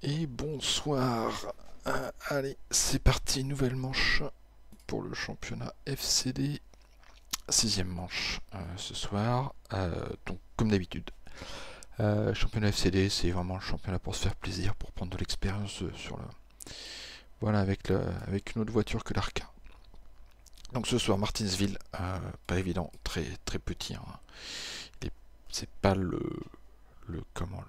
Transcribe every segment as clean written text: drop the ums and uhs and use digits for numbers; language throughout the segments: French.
Et bonsoir. Allez, c'est parti, nouvelle manche pour le championnat FCD. Sixième manche ce soir. Donc comme d'habitude, championnat FCD, c'est vraiment le championnat pour se faire plaisir, pour prendre de l'expérience sur le. Voilà, avec une autre voiture que l'Arca. Donc ce soir, Martinsville, pas évident, très très petit. Hein. C'est pas le comment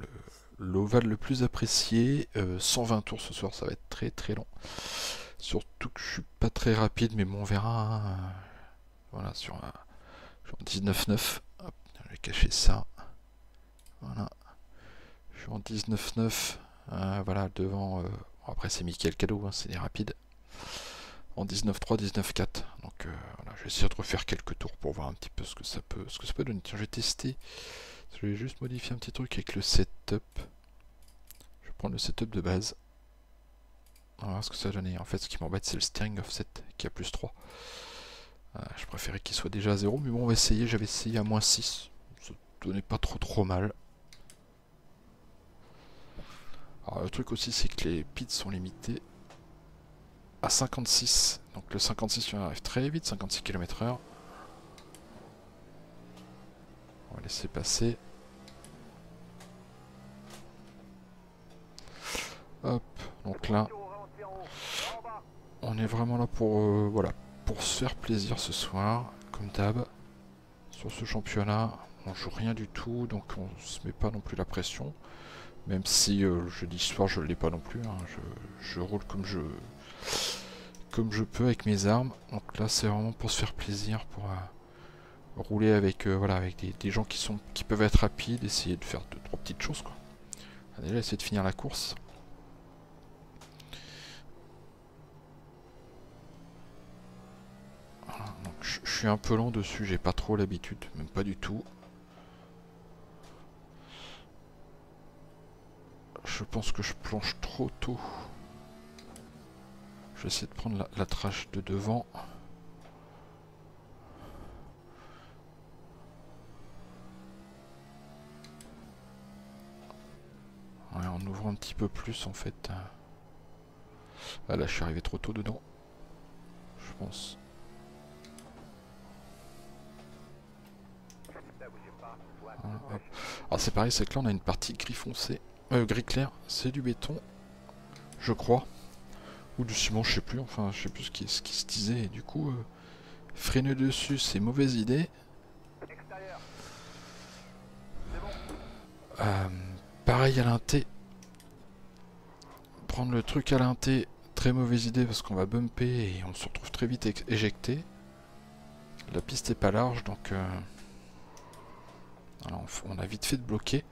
l'ovale le plus apprécié. 120 tours ce soir, ça va être très très long. Surtout que je suis pas très rapide, mais bon, on verra. Hein. Voilà, sur 19-9. Hop, je vais cacher ça. Voilà, je suis en 19-9. Voilà, devant. Après, c'est Michael Cadeau, hein, c'est des rapides. En 19-3, 19-4. Donc voilà, je vais essayer de refaire quelques tours pour voir un petit peu ce que ça peut donner. Tiens, je vais tester. Je vais juste modifier un petit truc avec le setup. Je vais prendre le setup de base. On va voir ce que ça va donner. En fait, ce qui m'embête, c'est le steering offset qui a plus 3. Je préférais qu'il soit déjà à 0, mais bon, on va essayer. J'avais essayé à moins 6. Ça donnait pas trop mal. Alors, le truc aussi, c'est que les pits sont limités à 56. Donc, le 56, on arrive très vite, 56 km/h. On va laisser passer. Hop, donc là, on est vraiment là pour, voilà, pour se faire plaisir ce soir, comme d'hab. Sur ce championnat, on joue rien du tout, donc on se met pas non plus la pression. Même si le jeudi soir je ne l'ai pas non plus, hein. Je roule comme je peux avec mes armes. Donc là c'est vraiment pour se faire plaisir, pour rouler avec, voilà, avec des gens qui peuvent être rapides, essayer de faire 2-3 petites choses quoi. Allez, là, essayer de finir la course. Voilà, donc je suis un peu lent dessus, j'ai pas trop l'habitude, même pas du tout. Je pense que je plonge trop tôt. Je vais essayer de prendre la trace de devant. Ouais, en ouvrant un petit peu plus en fait. Ah, là je suis arrivé trop tôt dedans. Je pense. Voilà, hop. Alors c'est pareil, c'est que là on a une partie gris foncé. Gris clair, c'est du béton. Je crois. Ou du ciment, je sais plus. Enfin, je sais plus ce qui se disait. Et du coup, freiner dessus, c'est mauvaise idée. Euh, Pareil à l'inté. Prendre le truc à l'inté, très mauvaise idée parce qu'on va bumper et on se retrouve très vite éjecté. La piste est pas large donc alors on a vite fait de bloquer.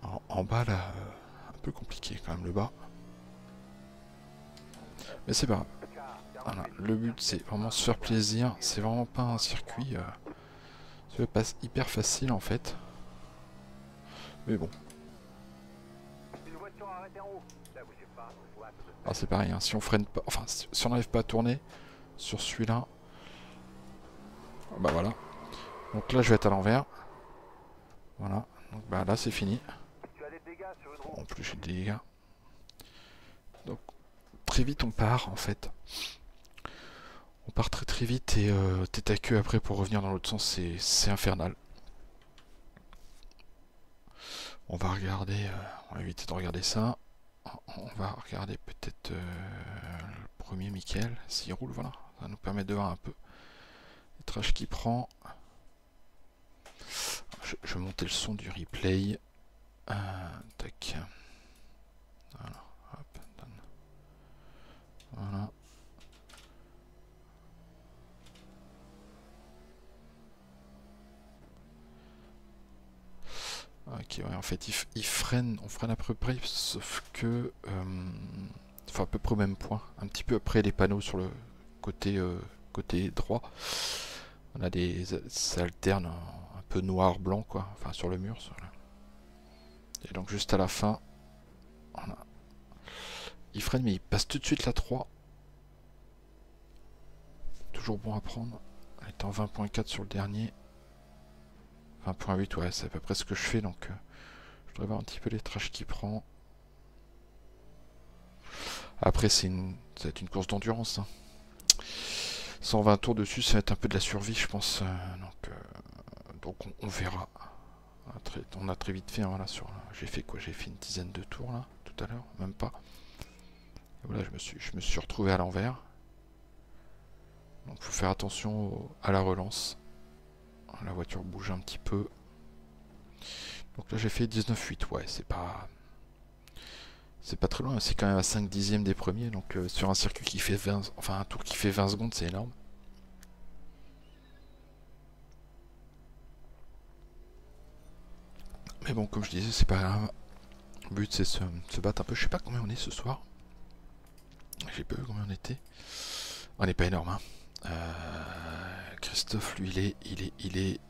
Alors, en bas là, un peu compliqué quand même le bas. Mais c'est pas grave. Voilà, le but c'est vraiment se faire plaisir. C'est vraiment pas un circuit. Ça passe hyper facile en fait. Mais bon. Alors c'est pareil, hein, si on freine pas. Enfin, si on n'arrive pas à tourner sur celui-là. Bah voilà. Donc là je vais être à l'envers. Voilà. Donc bah là c'est fini. En plus j'ai des dégâts. Donc très vite on part en fait. On part très très vite et tête à queue après pour revenir dans l'autre sens, c'est infernal. On va regarder, on va éviter de regarder ça. On va regarder peut-être le premier Mickaël, s'il roule, voilà. Ça va nous permettre de voir un peu les trash qu'il prend. Je vais monter le son du replay. Tac. Voilà, hop, donne. Voilà. Ok, ouais, en fait, il freine, on freine à peu près, sauf que. Enfin, à peu près au même point. Un petit peu après les panneaux sur le côté droit. On a ça alterne un peu noir-blanc, quoi. Enfin, sur le mur. Et donc, juste à la fin, voilà. Il freine, mais il passe tout de suite la 3. toujours bon à prendre. On était en 20.4 sur le dernier. 20.8, ouais, c'est à peu près ce que je fais, donc je devrais voir un petit peu les trashs qu'il prend. Après, ça va être une course d'endurance. Hein. 120 tours dessus, ça va être un peu de la survie, je pense. Donc on verra. On a très vite fait, hein, voilà, j'ai fait quoi? J'ai fait une dizaine de tours là, tout à l'heure, même pas. Et voilà, je me suis retrouvé à l'envers. Donc il faut faire attention à la relance. La voiture bouge un petit peu. Donc là j'ai fait 19,8, ouais, c'est pas très loin, c'est quand même à 5 dixièmes des premiers, donc sur un circuit qui fait 20, enfin un tour qui fait 20 secondes, c'est énorme. Mais bon, comme je disais, c'est pas grave. Le but c'est se battre un peu. Je sais pas combien on est ce soir. J'ai pas vu combien on était. On n'est pas énorme, hein. Christophe, lui, il est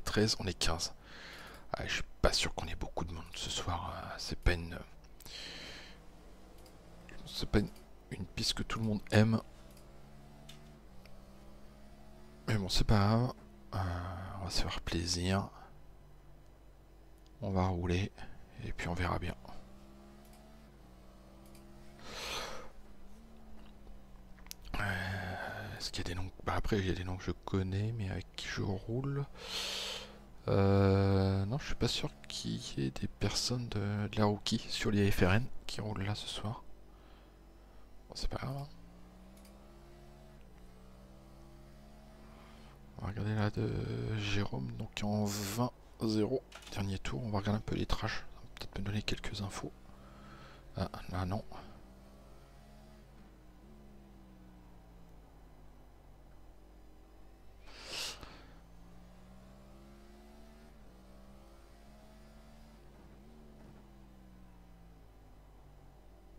13, on est 15. Je suis pas sûr qu'on ait beaucoup de monde ce soir. C'est pas une piste que tout le monde aime. Mais bon, c'est pas grave. On va se faire plaisir. On va rouler. Et puis on verra bien. Est-ce qu'il y a des noms... Bah après, il y a des noms que je connais, mais avec qui je roule. Non, je suis pas sûr qu'il y ait des personnes de la rookie sur les FRN qui roulent là ce soir. Bon, c'est pas grave. Hein. On va regarder là de Jérôme, donc en 20-0, dernier tour. On va regarder un peu les trashs. Ça va peut-être me donner quelques infos. Ah, là non.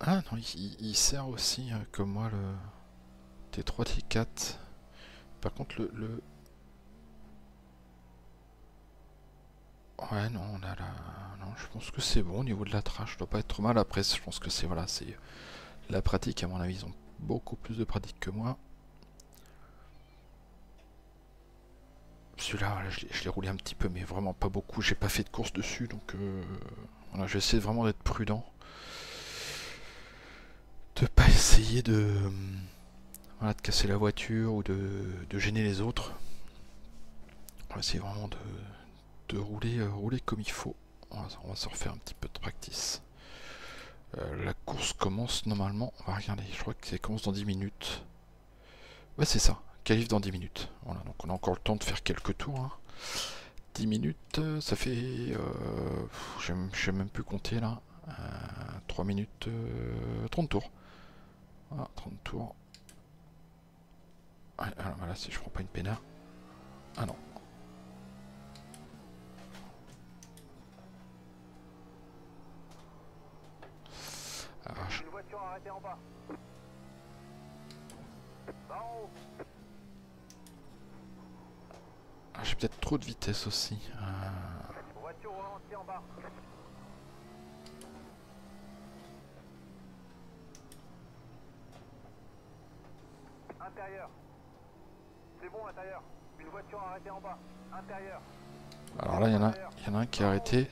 Ah non, il sert aussi comme moi le T3, T4. Par contre le... Ouais non, on a la... Non, je pense que c'est bon au niveau de la trash, je dois pas être trop mal. Après, je pense que c'est voilà, c'est la pratique, à mon avis, ils ont beaucoup plus de pratique que moi. Celui-là, voilà, je l'ai roulé un petit peu, mais vraiment pas beaucoup. J'ai pas fait de course dessus, donc voilà, j'essaie vraiment d'être prudent. De pas essayer voilà, de casser la voiture ou de gêner les autres. On va essayer vraiment de rouler comme il faut. On va se refaire un petit peu de practice. La course commence normalement, on va regarder, je crois que ça commence dans 10 minutes. Ouais, c'est ça, qualif dans 10 minutes. Voilà, donc on a encore le temps de faire quelques tours. Hein. 10 minutes, ça fait... je sais même plus compter là. 3 minutes, 30 tours. Voilà, 30 tours. Ouais, alors voilà, si je prends pas une pénale. Ah non. Une voiture arrêtée en bas. J'ai peut-être trop de vitesse aussi. Voiture au ralenti en bas. Intérieur. C'est bon, intérieur. Une voiture arrêtée en bas. Intérieur. Alors là, il y en a un qui est arrêté.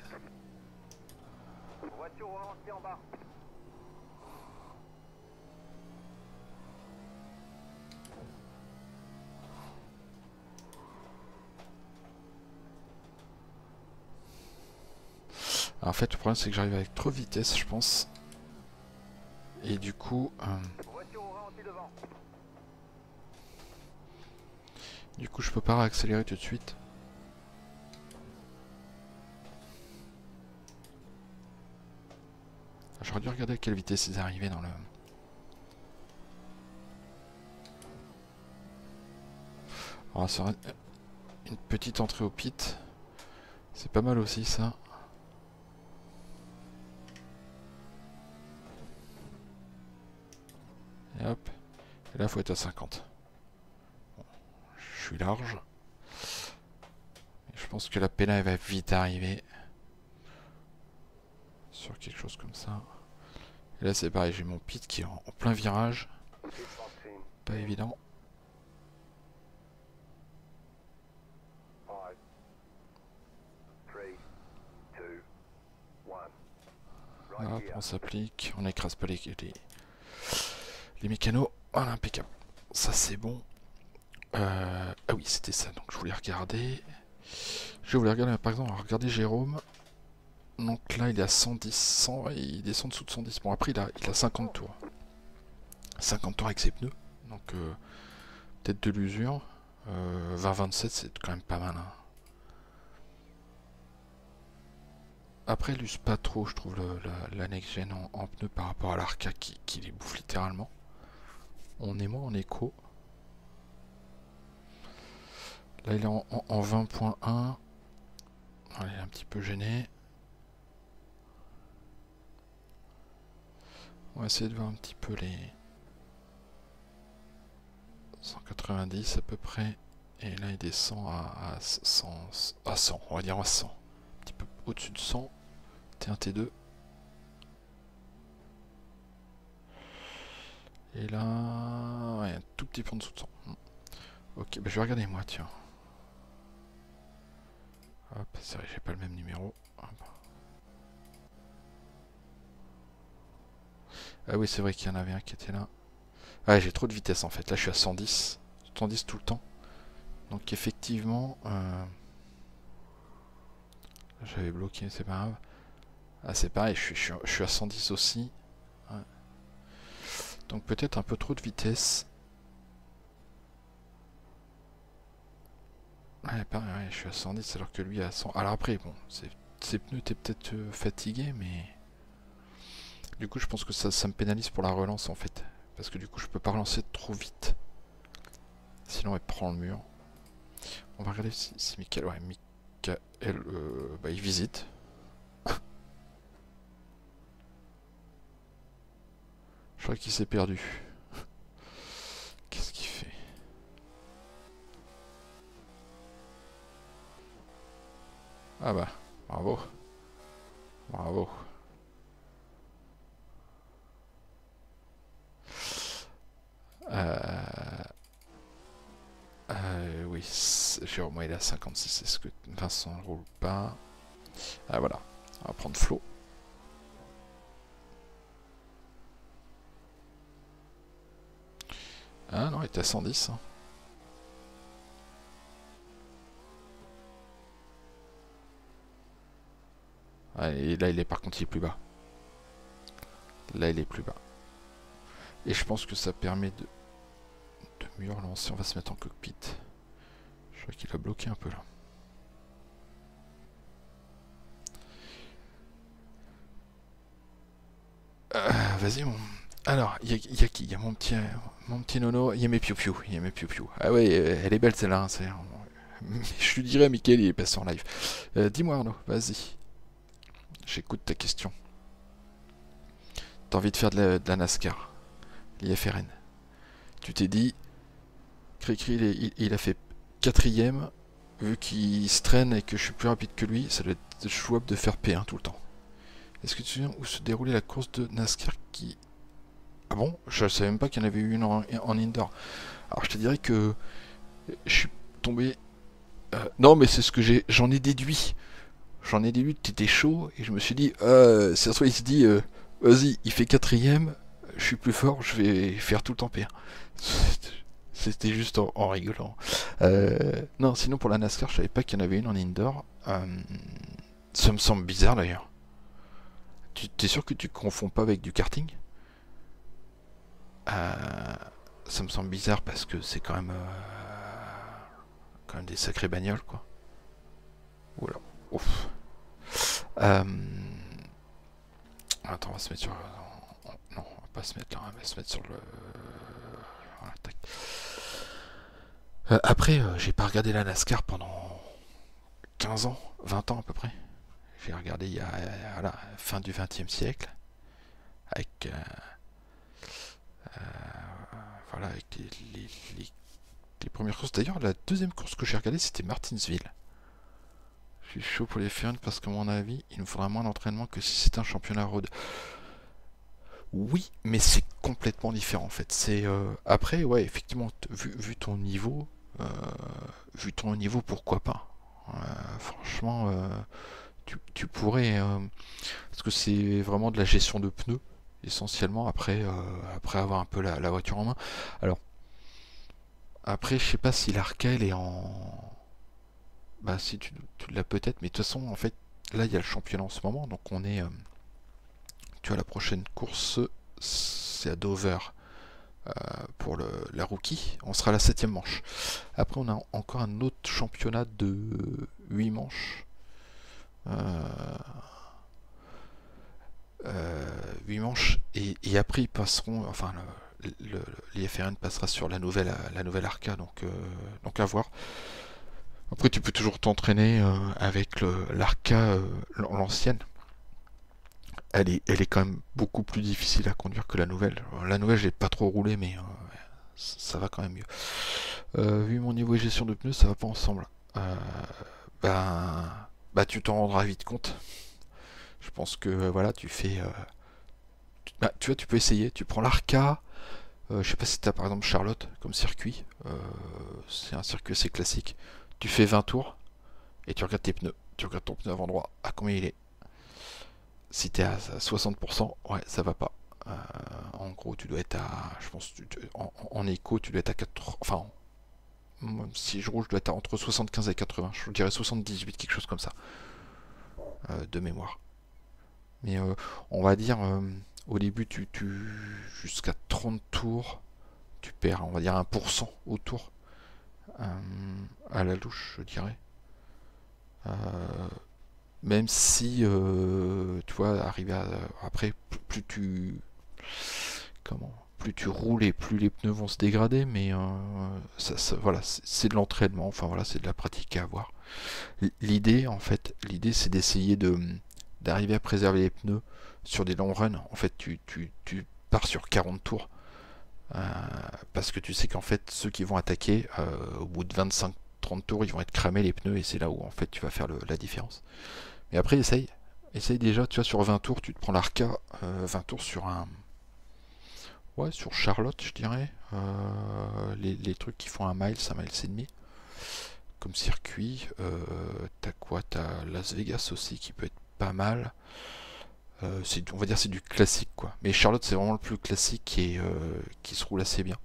Voiture au ralenti en bas. Alors, en fait, le problème, c'est que j'arrive avec trop de vitesse, je pense. Et du coup... Voiture au ralenti devant. Du coup, je peux pas réaccélérer tout de suite. J'aurais dû regarder à quelle vitesse ils arrivaient dans le... Alors, ça aurait... Une petite entrée au pit. C'est pas mal aussi, ça. Et hop. Et là, il faut être à 50. Bon, je suis large. Et je pense que la pénale va vite arriver. Sur quelque chose comme ça. Et là, c'est pareil, j'ai mon pit qui est en plein virage. Pas évident. on s'applique, on n'écrase pas les mécanos. Voilà, impeccable. Ça c'est bon. Ah oui, c'était ça, donc je voulais regarder. Par exemple, regardez Jérôme. Donc là, il est à 110, 100, il descend dessous de 110. Bon, après, il a 50 tours. 50 tours avec ses pneus. Donc, peut-être de l'usure. 20-27, c'est quand même pas mal. Hein. Après, il use pas trop, je trouve, la next-gen en pneus par rapport à l'Arca qui les bouffe littéralement. On est moins en écho. Là, il est en 20.1. Il est un petit peu gêné. On va essayer de voir un petit peu les 190 à peu près. Et là, il descend à 100, on va dire à 100. Un petit peu au-dessus de 100. T1, T2. Et là, ouais, un tout petit peu en dessous de 100. Ok, bah je vais regarder moi, tiens. Hop, c'est vrai, j'ai pas le même numéro. Hop. Ah oui, c'est vrai qu'il y en avait un qui était là. Ah, j'ai trop de vitesse en fait. Là, je suis à 110. 110 tout le temps. Donc effectivement... j'avais bloqué, c'est pas grave. Ah, c'est pareil, je suis à 110 aussi. Ouais. Donc peut-être un peu trop de vitesse. Ouais, pareil, ouais, je suis à 110 alors que lui est à 100. Alors après, bon, ses pneus étaient peut-être fatigués, mais... Du coup, je pense que ça me pénalise pour la relance en fait. Parce que du coup, je peux pas relancer trop vite. Sinon, elle prend le mur. On va regarder si Michael... Ouais, Michael... bah, il visite. Je crois qu'il s'est perdu. Qu'est-ce qu'il fait? Ah bah, bravo. Bravo. Oui, Jérôme, il est à 56. Est-ce que Vincent ne roule pas? Ah voilà, on va prendre Flo. Ah non, il était à 110. Hein. Ah, et là, par contre, il est plus bas. Là, il est plus bas. Et je pense que ça permet de mieux relancer. On va se mettre en cockpit. Je crois qu'il a bloqué un peu là. Vas-y, mon... Alors, il y a qui? Il y a mon petit nono. Il y a mes piou-piou. Il y a mes piou-piou. Ah ouais, elle est belle celle-là. Hein, je lui dirais à Mickaël, il est passé en live. Dis-moi Arnaud, vas-y. J'écoute ta question. T'as envie de faire de la NASCAR, l'IFRN. Tu t'es dit, Cricri, il a fait 4ème, vu qu'il se traîne et que je suis plus rapide que lui, ça doit être jouable de faire P1 tout le temps. Est-ce que tu te souviens où se déroulait la course de NASCAR qui... Ah bon? Je savais même pas qu'il y en avait eu une en indoor. Alors je te dirais que je suis tombé... non mais c'est ce que j'en ai déduit. J'en ai déduit que t'étais chaud et je me suis dit, si ça se trouve il se dit, vas-y, il fait 4ème, je suis plus fort, je vais faire tout le temps P1. C'était juste en rigolant. Non, sinon pour la NASCAR, je savais pas qu'il y en avait une en indoor. Ça me semble bizarre d'ailleurs. T'es sûr que tu confonds pas avec du karting? Ça me semble bizarre parce que c'est quand même des sacrées bagnoles quoi. Oula. Ouf. Attends, on va se mettre sur... Non, on va pas se mettre là, on va se mettre sur le... Voilà, tac. Après, j'ai pas regardé la NASCAR pendant 15 ans, 20 ans à peu près. J'ai regardé il y a voilà, fin du 20e siècle, avec voilà, avec les premières courses. D'ailleurs, la deuxième course que j'ai regardée, c'était Martinsville. Je suis chaud pour les faire parce qu'à mon avis, il nous faudra moins d'entraînement que si c'était un championnat road. Oui, mais c'est complètement différent en fait. C'est après, ouais, effectivement, vu ton niveau, pourquoi pas. Franchement, tu pourrais... parce que c'est vraiment de la gestion de pneus, essentiellement, après avoir un peu la voiture en main. Alors, après, je sais pas si l'Arca, elle est en... Bah si, tu l'as peut-être, mais de toute façon, en fait, là, il y a le championnat en ce moment, donc on est... tu vois, la prochaine course, c'est à Dover. Pour la rookie, on sera à la 7ème manche. Après, on a encore un autre championnat de 8 manches. Euh, 8 manches, et après ils passeront, enfin l'IFRN passera sur la nouvelle Arca, donc à voir. Après, tu peux toujours t'entraîner avec l'Arca, l'ancienne. Elle est quand même beaucoup plus difficile à conduire que la nouvelle. La nouvelle, j'ai pas trop roulé, mais ça va quand même mieux. Vu mon niveau de gestion de pneus, ça va pas ensemble. Ben, bah, tu t'en rendras vite compte. Je pense que voilà, tu fais. Bah, tu vois, tu peux essayer. Tu prends l'Arca. Je sais pas si tu as par exemple Charlotte comme circuit. C'est un circuit assez classique. Tu fais 20 tours et tu regardes tes pneus. Tu regardes ton pneu avant droit. À combien il est? Si tu es à 60%, ouais, ça va pas. En gros, tu dois être à. Je pense en éco, tu dois être à 4. Enfin, si je roule, je dois être entre 75 et 80. Je dirais 78, quelque chose comme ça. De mémoire. Mais on va dire, au début, jusqu'à 30 tours, tu perds, on va dire, 1% au tour. À la louche, je dirais. Euh, Même si, tu vois, après, comment, plus tu roules et plus les pneus vont se dégrader, mais voilà, c'est de l'entraînement, enfin voilà, c'est de la pratique à avoir. L'idée, en fait, c'est d'essayer d'arriver à préserver les pneus sur des long runs. En fait, tu pars sur 40 tours. Euh, Parce que tu sais qu'en fait, ceux qui vont attaquer, au bout de 25-30 tours, ils vont être cramés les pneus, et c'est là où en fait tu vas faire la différence. Mais après, essaye déjà, tu vois, sur 20 tours, tu te prends l'Arca, 20 tours sur ouais, sur Charlotte, je dirais. Les trucs qui font 1 mile et demi, comme circuit. T'as quoi? T'as Las Vegas aussi qui peut être pas mal. On va dire c'est du classique quoi. Mais Charlotte c'est vraiment le plus classique et qui se roule assez bien.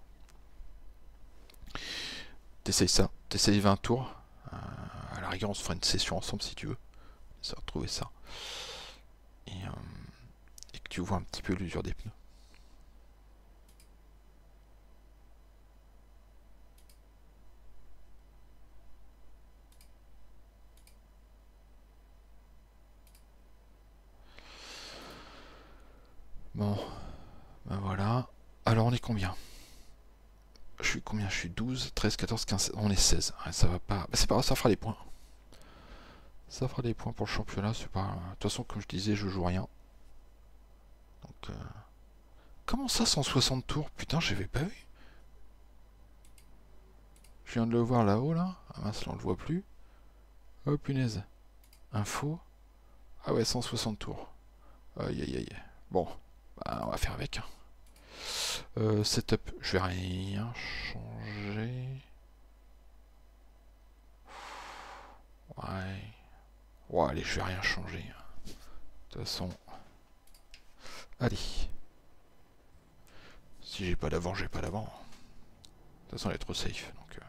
T'essayes ça, t'essayes 20 tours. À la rigueur on se fera une session ensemble si tu veux. Ça va retrouver ça. Et que tu vois un petit peu l'usure des pneus. Bon, ben voilà. Alors on est combien? Je suis combien? Je suis 12, 13, 14, 15, on est 16. Ouais, ça va pas. Bah, c'est pas grave, ça fera des points. Ça fera des points pour le championnat, c'est pas. De toute façon, comme je disais, je joue rien. Donc, comment ça, 160 tours? Putain, j'avais pas vu. Je viens de le voir là-haut, là. Ah mince, là, on le voit plus. Oh, punaise. Info. Ah ouais, 160 tours. Aïe, aïe, aïe. Bon, bah, on va faire avec. Setup, je vais rien changer. Ouais. Ouais, allez, je vais rien changer. De toute façon. Allez. Si j'ai pas d'avant, j'ai pas d'avant. De toute façon, elle est trop safe. Donc,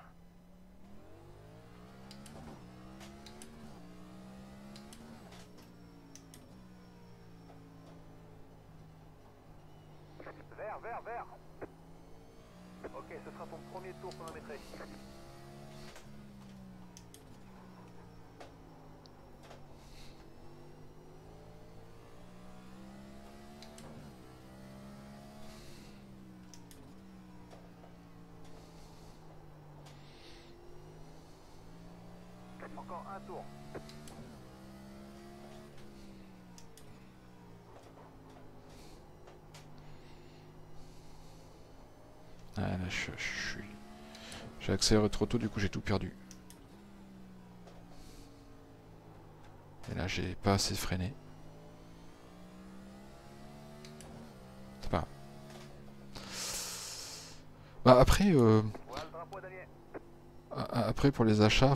Vert, vert, vert. Ok, ce sera ton premier tour chronométré. Encore un tour. ah, là, j'ai accéléré trop tôt, du coup j'ai tout perdu. Et là, j'ai pas assez freiné. C'est pas. Bah après, Voilà le drapeau d'Alien. Après, pour les achats,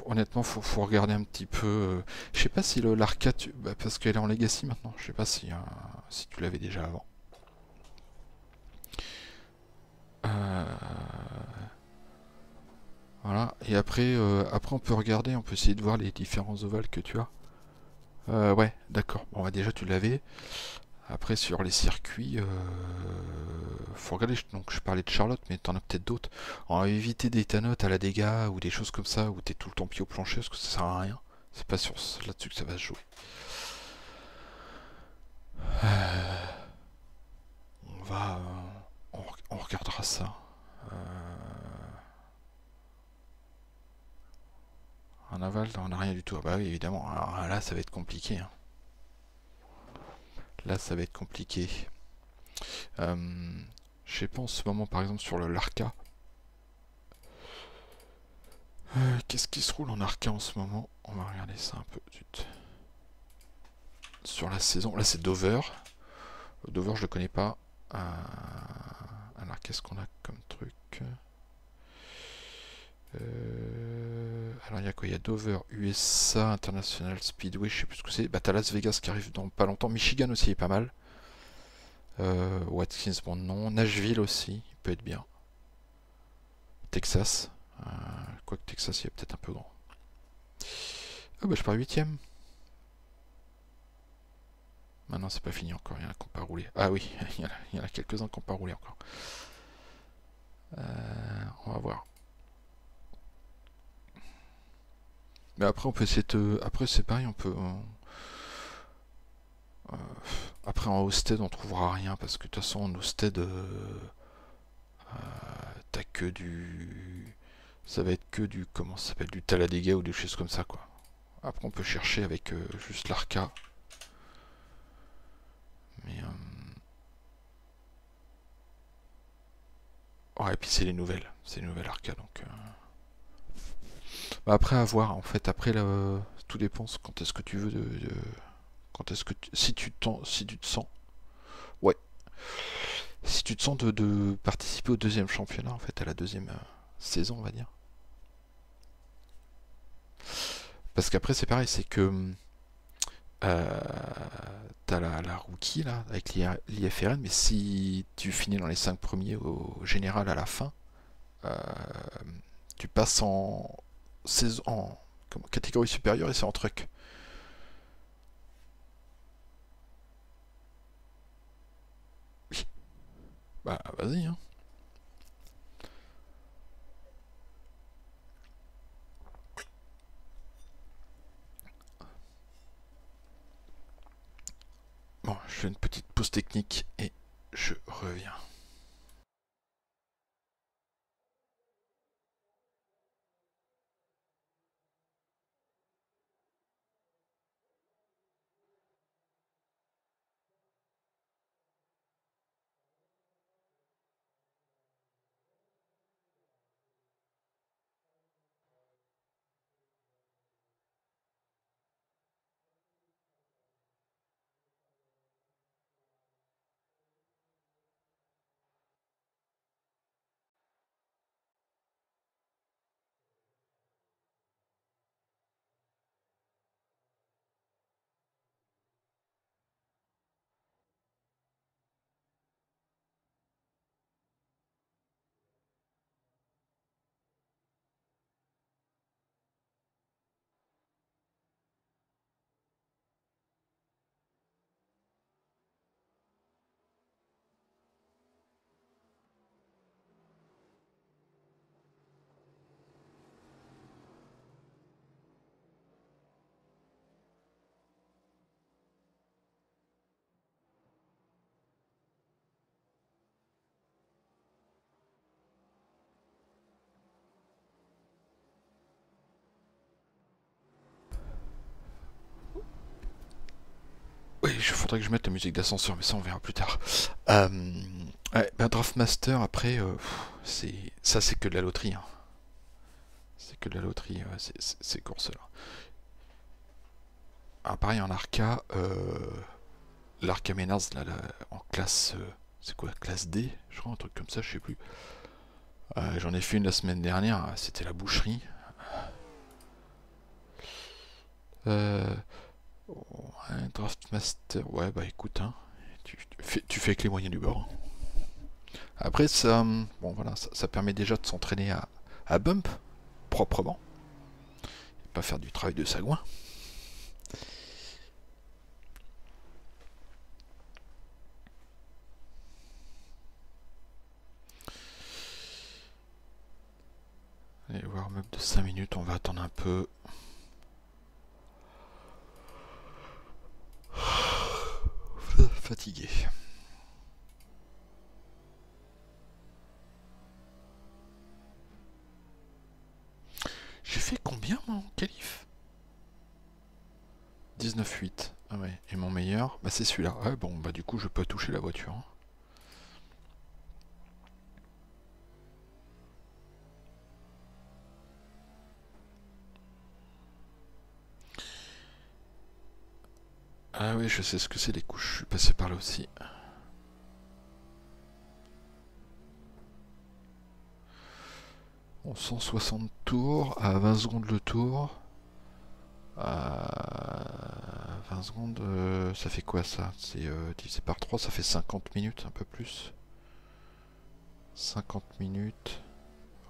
honnêtement, faut regarder un petit peu. Je sais pas si l'Arca, parce qu'elle est en Legacy maintenant. Je sais pas si tu l'avais déjà avant. Euh, voilà. Et après, on peut regarder, on peut essayer de voir les différents ovales que tu as. Ouais, d'accord. Bon, bah, déjà, tu l'avais. Après, sur les circuits, faut regarder. Donc, je parlais de Charlotte, mais t'en as peut-être d'autres. On va éviter des tanotes à la dégâts ou des choses comme ça où t'es tout le temps pied au plancher parce que ça sert à rien. C'est pas sur là-dessus que ça va se jouer. On va, on regardera ça. Euh, en aval, on n'a rien du tout. Ah bah oui, évidemment. Alors, là, ça va être compliqué, hein. Là, ça va être compliqué. Je sais pas en ce moment, par exemple, sur le Larca. Qu'est-ce qui se roule en Arca en ce moment? On va regarder ça un peu. Zut. Sur la saison, là c'est Dover. Dover, je le connais pas. Alors, qu'est-ce qu'on a comme truc? Alors, il y a quoi? Il y a Dover, USA, International Speedway, je sais plus ce que c'est. Bah, t'as Las Vegas qui arrive dans pas longtemps. Michigan aussi est pas mal. Watkins, bon, non. Nashville aussi, il peut être bien. Texas. Quoique Texas, il est peut-être un peu grand. Ah, bah, je pars 8ème. Maintenant, c'est pas fini encore, il y en a qui n'ont pas roulé. Ah oui, il y en a quelques-uns qui n'ont pas roulé encore. On va voir. Mais après, on peut essayer de... Après, c'est pareil, on peut... Après, en hosted, on trouvera rien, parce que de toute façon, en hosted, t'as que du... Ça va être que du... Comment ça s'appelle? Du Talladega ou des choses comme ça, quoi. Après, on peut chercher avec juste l'Arca. Mais... Ouais, et puis c'est les nouvelles. C'est les nouvelles Arca, donc... Bah, après, à voir, en fait. Après, là, tout dépend quand est-ce que tu veux quand est-ce que si tu te sens, ouais, si tu te sens de participer au deuxième championnat, en fait, à la deuxième saison, on va dire. Parce qu'après, c'est pareil, c'est que euh, t'as la rookie là avec l'IFRN, mais si tu finis dans les 5 premiers au général à la fin, euh, tu passes en saison, catégorie supérieure et c'est en truck. Oui, bah vas-y, hein. Bon, je fais une petite pause technique et je reviens. Oui, il faudrait que je mette la musique d'ascenseur, mais ça on verra plus tard. Ouais, ben Draftmaster, après, c'est que de la loterie, hein. C'est que de la loterie, ces courses-là. Ah, pareil en Arca, l'Arca Menards, là, en classe, c'est quoi, classe D, je crois, un truc comme ça, je sais plus. J'en ai fait une la semaine dernière, c'était la boucherie. Euh, ouais, Draftmaster, ouais bah écoute, hein, tu fais avec les moyens du bord. Après ça, bon voilà, ça permet déjà de s'entraîner à bump proprement, et pas faire du travail de sagouin. Allez, warm-up de 5 minutes, on va attendre un peu. Fatigué. J'ai fait combien moi en qualif? 19-8. Ah ouais, et mon meilleur, bah c'est celui-là. Ouais, bon, bah du coup je peux toucher la voiture, hein. Ah oui, je sais ce que c'est les couches, je suis passé par là aussi. Bon, 160 tours à 20 secondes le tour. À 20 secondes, ça fait quoi ça? C'est divisé par 3, ça fait 50 minutes, un peu plus. 50 minutes.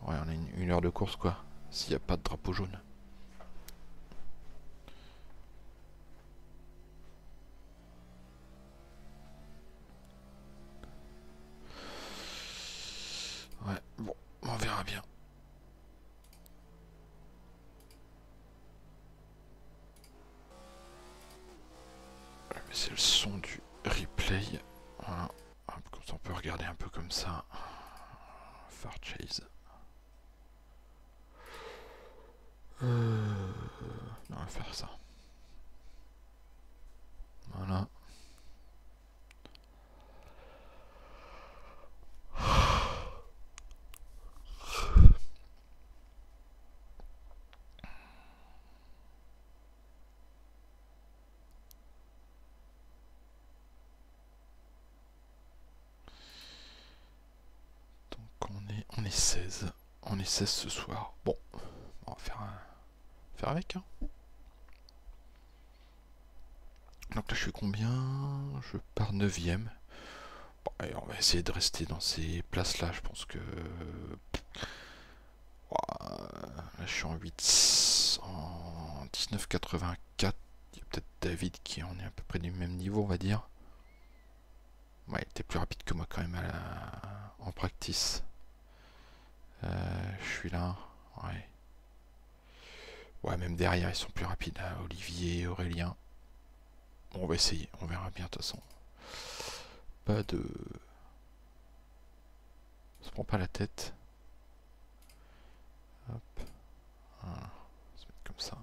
Ouais, on a une heure de course quoi, s'il n'y a pas de drapeau jaune. Ouais, bon, on verra bien. Mais c'est le son du replay. Voilà. Comme ça on peut regarder un peu comme ça. Far Chase. On va faire ça. Voilà. Donc on est 16. On est 16 ce soir. Bon, on va faire avec, hein. Donc là je suis combien? Je pars 9ème. Bon, allez, on va essayer de rester dans ces places là. Je pense que là, je suis en 8, en 19,84. Il y a peut-être David qui en est à peu près du même niveau, on va dire. Ouais, il était plus rapide que moi quand même en practice. Je suis là. Ouais. Ouais, même derrière, ils sont plus rapides. Hein. Olivier, Aurélien. Bon, on va essayer. On verra bien de toute façon. Pas de... On se prend pas la tête. Hop. Voilà. On va se mettre comme ça.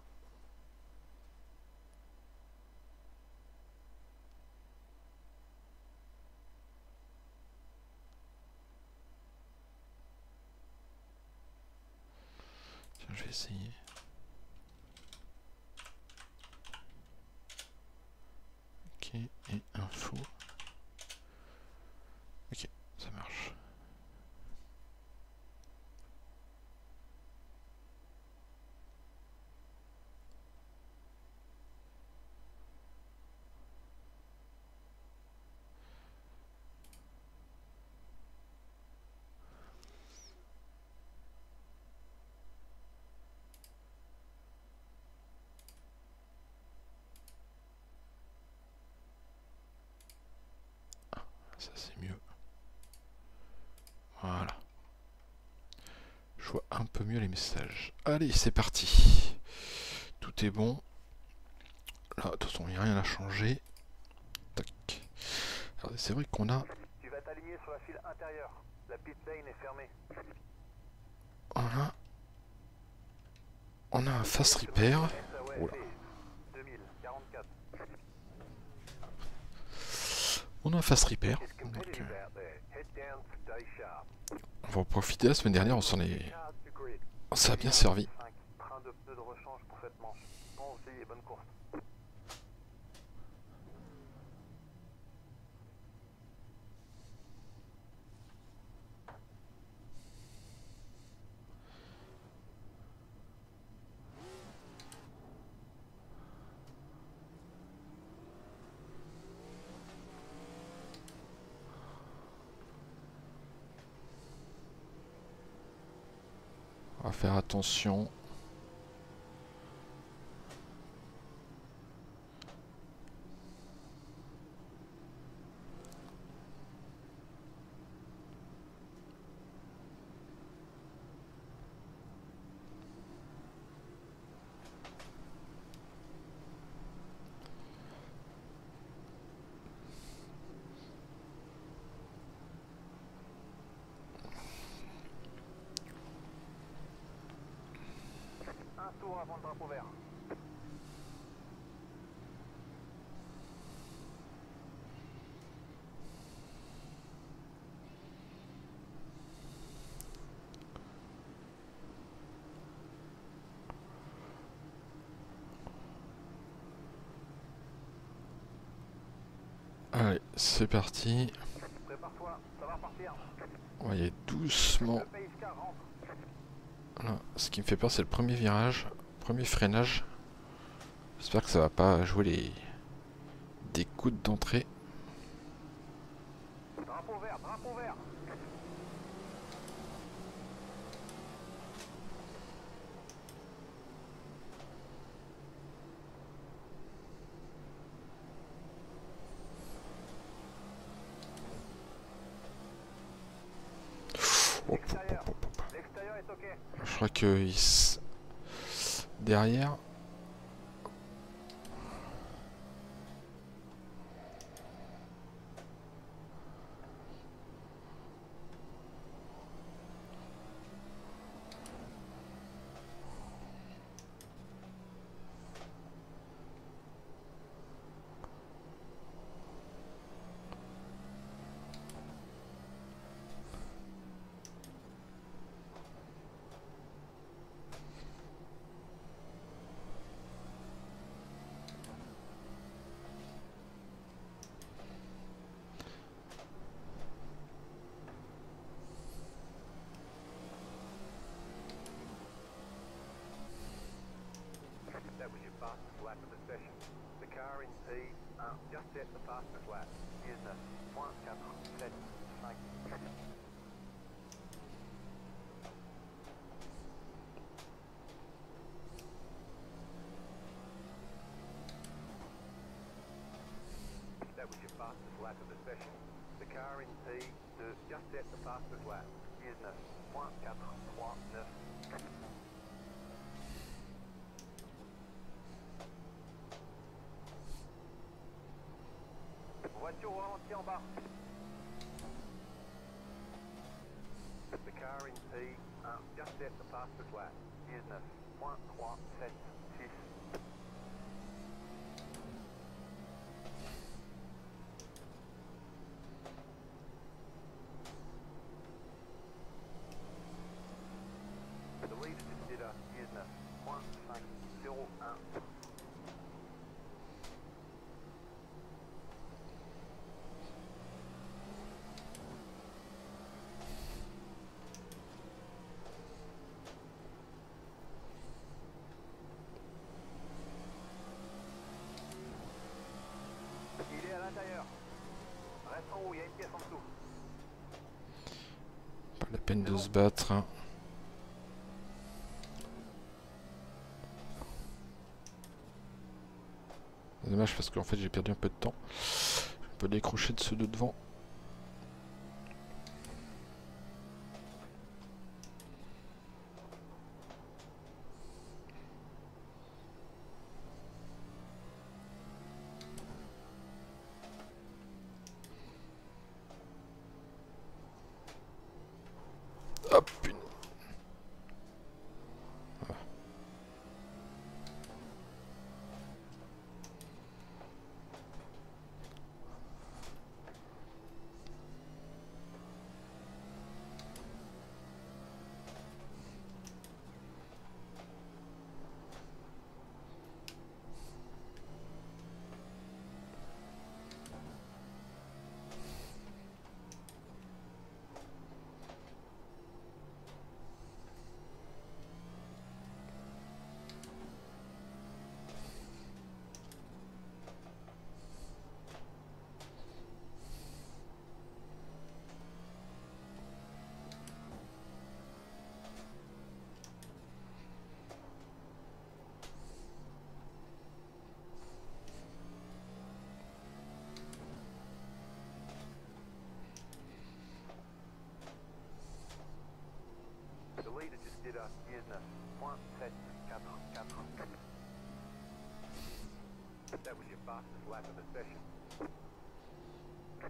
Tiens, je vais essayer. Ok, et info. Ok, ça marche. Ça c'est mieux. Voilà. Je vois un peu mieux les messages. Allez, c'est parti. Tout est bon. Là, de toute façon, il n'y a rien à changer. Tac. C'est vrai qu'on a... Tu vas t'aligner sur la file intérieure. La pit lane est fermée. On a un fast repair. Oula. 2044. On a un fast repair. Donc, on va en profiter. La semaine dernière, ça a bien servi. Train de pneus de rechange pour cette manche. Bon aussi, bonne course. On va faire attention. Un tour avant le drapeau vert. Allez, c'est parti. Prépare-toi, ça va repartir. On va y aller doucement. Le PSK rentre. Voilà. Ce qui me fait peur, c'est le premier virage, premier freinage. J'espère que ça va pas jouer des coups d'entrée. Drapeau vert, drapeau vert. L'extérieur. L'extérieur est ok. Je crois que derrière. That was your fastest lap of the session. The car in P1 just set the fastest lap. Here's the 1.475. That was your fastest lap of the session. The car in P2 just set the fastest lap. Here's the 1.439. Voiture au ralenti en bas. The car in P1 just set the fastest lap. Here's the 1.376. The lead consider is the 1.501. Il est à l'intérieur. Reste en haut, il y a une pièce en dessous. Pas la peine de se battre. Hein. C'est dommage parce qu'en fait j'ai perdu un peu de temps. Je peux décrocher de ceux de devant. Hop, une. Cedar 19.744. That was your fastest lap of the session.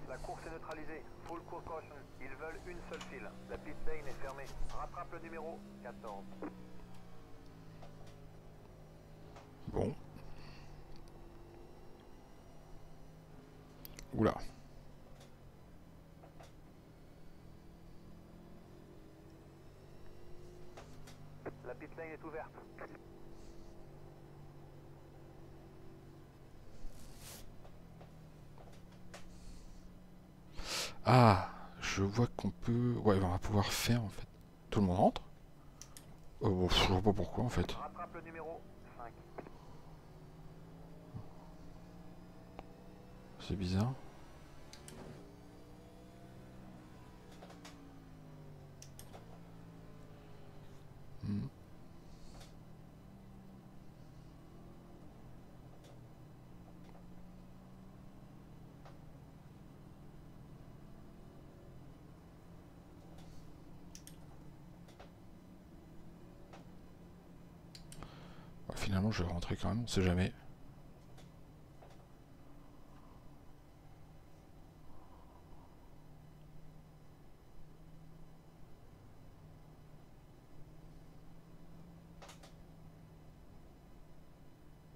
La course est neutralisée. Full course caution. Ils veulent une seule file. La pit lane est fermée. Rattrape le numéro 14. Bon. Oula. La pit lane est ouverte. Ah, je vois qu'on peut... Ouais, on va pouvoir faire en fait. Tout le monde rentre? Bon, je vois pas pourquoi en fait. Rattrape le numéro 5. C'est bizarre. Hmm. Ouais, finalement, je vais rentrer quand même, on sait jamais.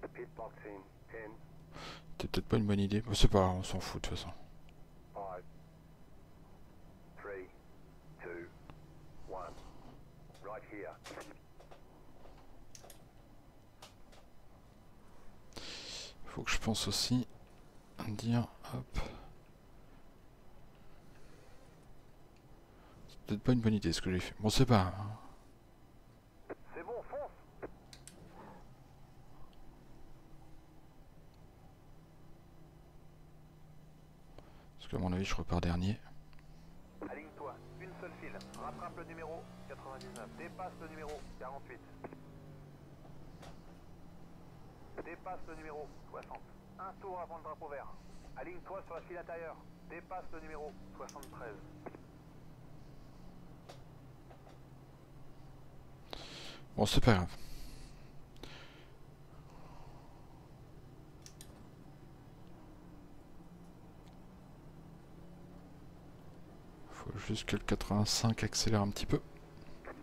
The pit box in 10, C'est peut-être pas une bonne idée. Bon, c'est pas grave, on s'en fout de toute façon. 5, 3, 2, 1. Right here. Faut que je pense aussi à dire, hop. C'est peut-être pas une bonne idée ce que j'ai fait. Bon, c'est pas grave, hein. C'est bon, fonce. Parce qu'à mon avis, je repars dernier. Aligne-toi, une seule file. Rattrape le numéro 99. Dépasse le numéro 48. Dépasse le numéro 60. Un tour avant le drapeau vert. Aligne-toi sur la file intérieure. Dépasse le numéro 73. Bon, c'est pas grave. Faut juste que le 85 accélère un petit peu.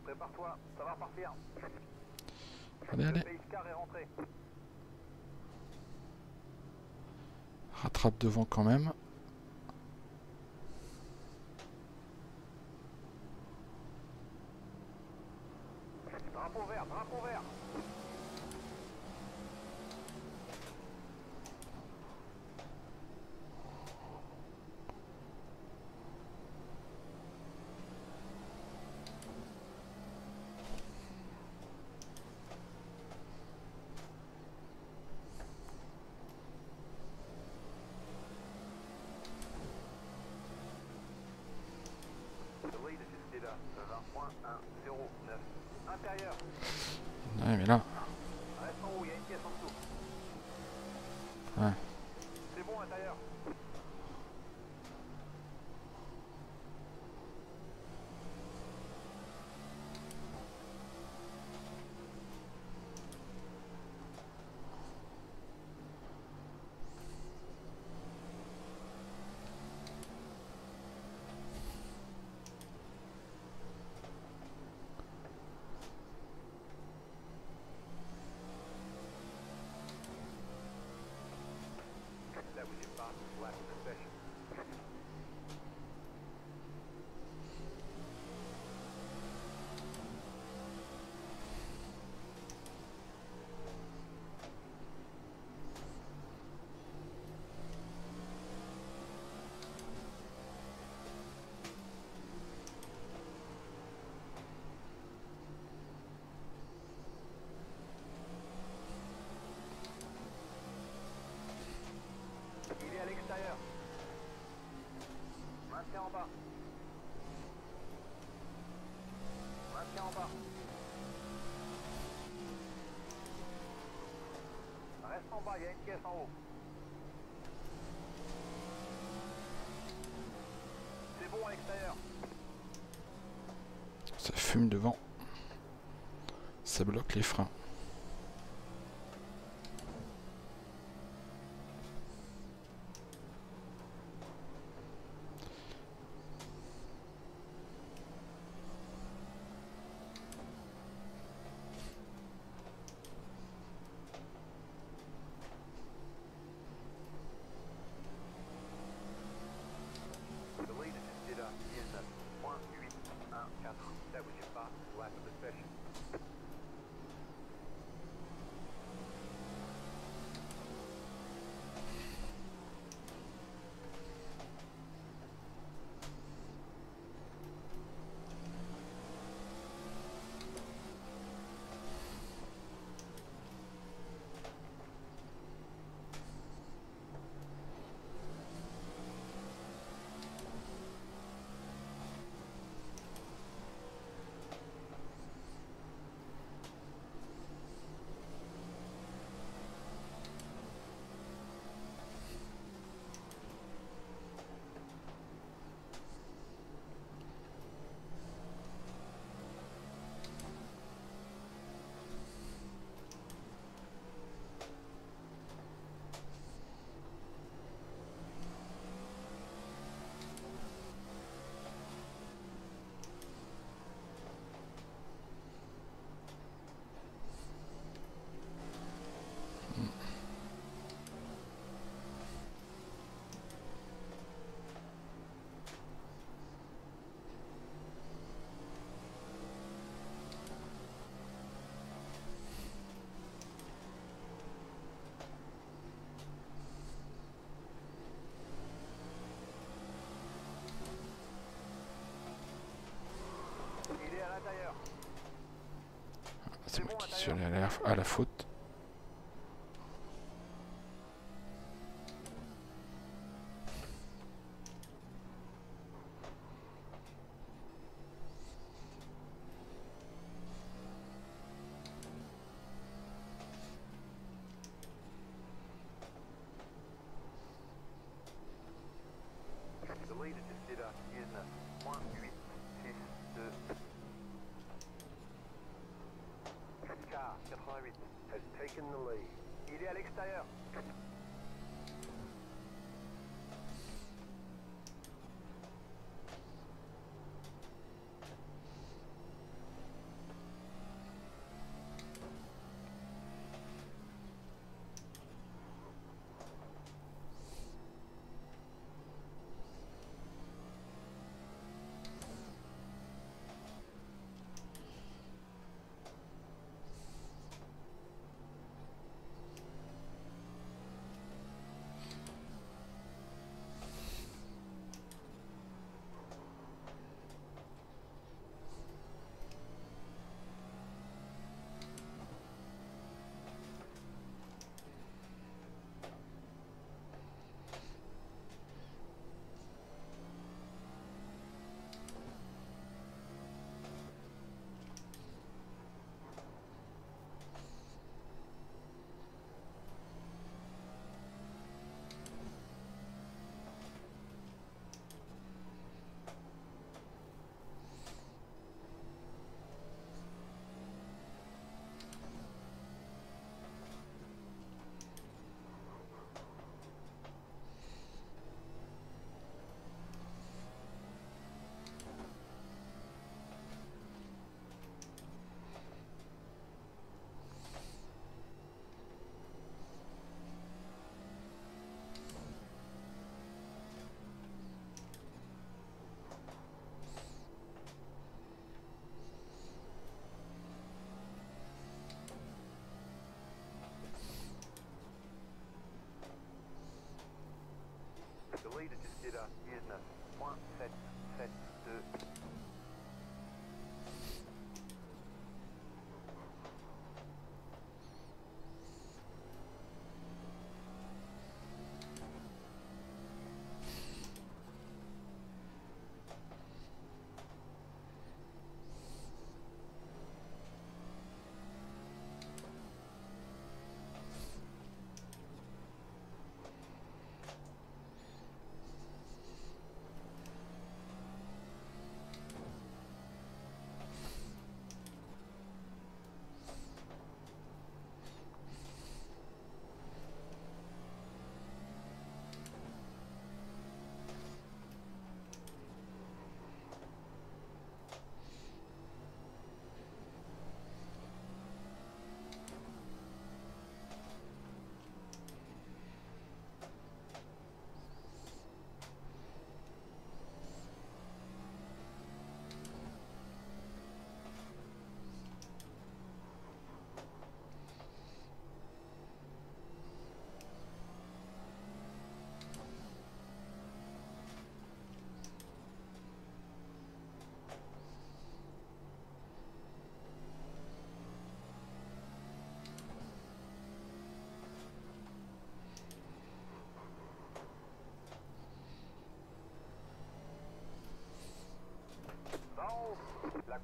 Prépare-toi, ça va repartir. Allez, allez. Le pace car est rentré. Rattrape devant quand même. Drapeau vert, drapeau vert. Le lead est là, 20.109. Intérieur. Ouais, mais là... Reste en haut, il y a une pièce en dessous. Ouais. C'est bon, intérieur. That was your fastest lap of the session. Il est à l'extérieur. Maintiens en bas. Maintiens en bas. Reste en bas, il y a une pièce en haut. C'est bon à l'extérieur. Ça fume devant. Ça bloque les freins. The lead is Dida is at 1.814. That was your fastest lap of the session. Il est à l'intérieur. C'est moi qui suis allé à la faute. The lead is Dida is at 1.862. Car 88 has taken the lead. Il est à l'extérieur.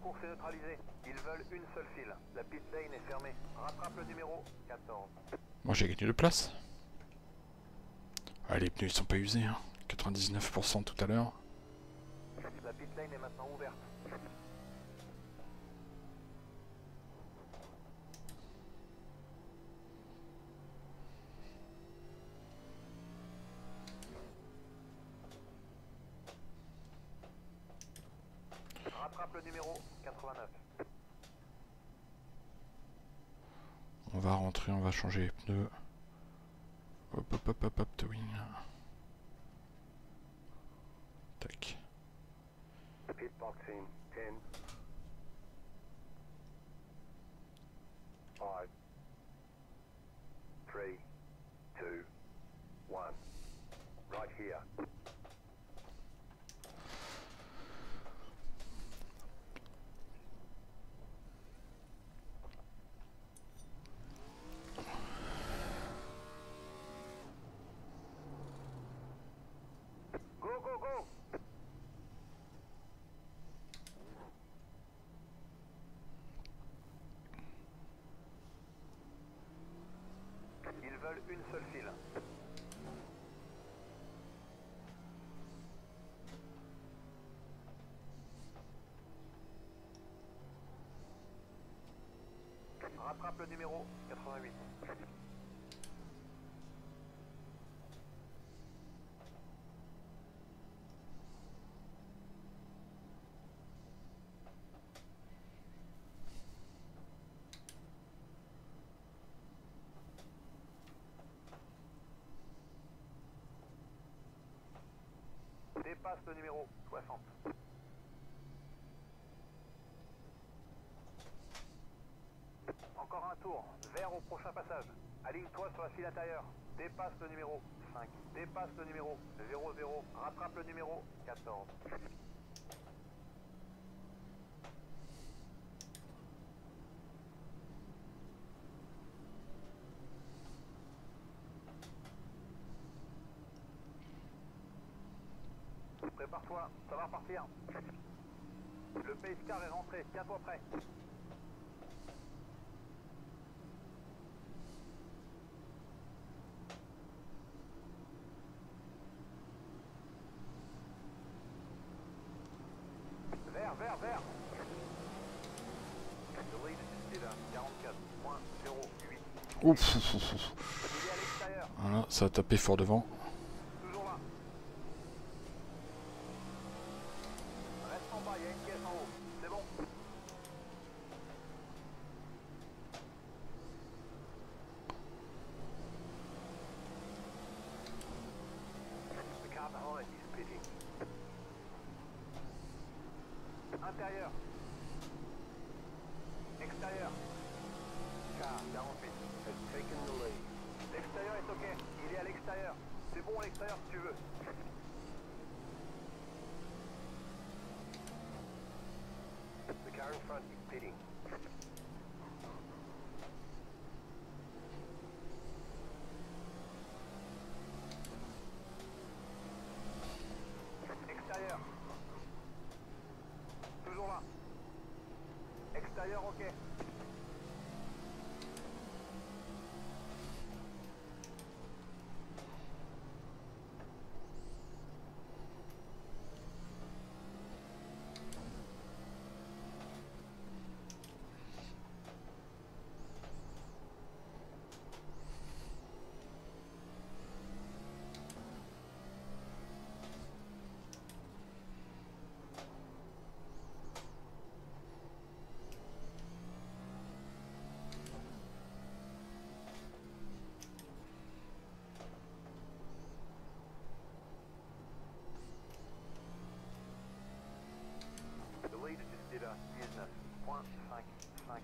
course est neutralisée. Ils veulent une seule file. La pit lane est fermée. Rattrape le numéro 14. Moi j'ai gagné de place. Ah, les pneus ils sont pas usés, hein. 99% tout à l'heure. La pit lane est maintenant ouverte. Rattrape le numéro 89. On va rentrer, on va changer les pneus. Hop hop hop hop hop, towing. Tac. Pit box in 10, 5, 3, 2, 1. Right here. Go, go, go! Ils veulent une seule file. Rattrape le numéro 88. Dépasse le numéro 60. Encore un tour, vert au prochain passage. Aligne-toi sur la file intérieure. Dépasse le numéro 5. Dépasse le numéro 00. Rattrape le numéro 14. Prépare-toi, ça va repartir. Le pace car est rentré, tiens-toi prêt. Vert, vert, vert. Le lead est là, 44.08. Ouf. Il est à l'extérieur, Voilà, ça a tapé fort devant. toujours là. Reste en bas, il y a une pièce en haut. C'est bon. The car behind is pitting. Intérieur. Extérieur. Car 48 has taken the lead. L'extérieur est ok. Il est à l'extérieur. C'est bon à l'extérieur si tu veux. The car in front is pitting. Extérieur. Toujours là. Extérieur, ok. The leader just did a 19.559.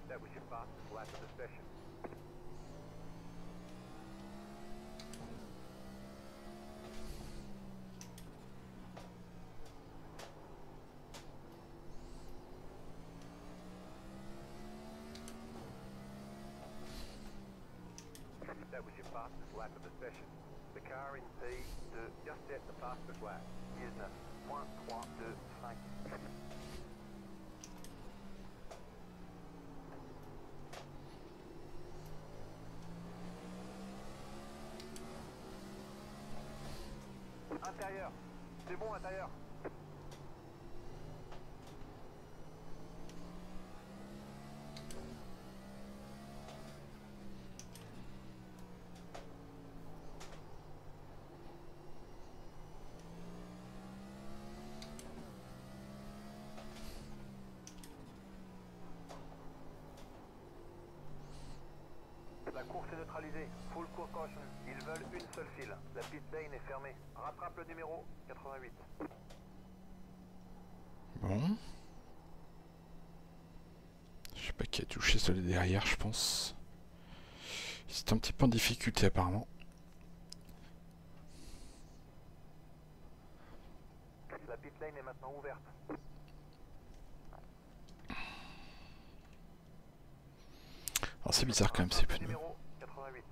That was your fastest lap of the session. That was your fastest lap of the session. The car in P2 just set the fastest lap. 19.325. extérieur. C'est bon, intérieur. La course est neutralisée. Full course caution. Ils veulent une seule file. La pit lane est fermée. Rattrape le numéro 88. Bon. Je sais pas qui a touché celui derrière, je pense. C'est un petit peu en difficulté apparemment. La pit lane est maintenant ouverte. Alors c'est bizarre quand même ces pneus. Numéro 88.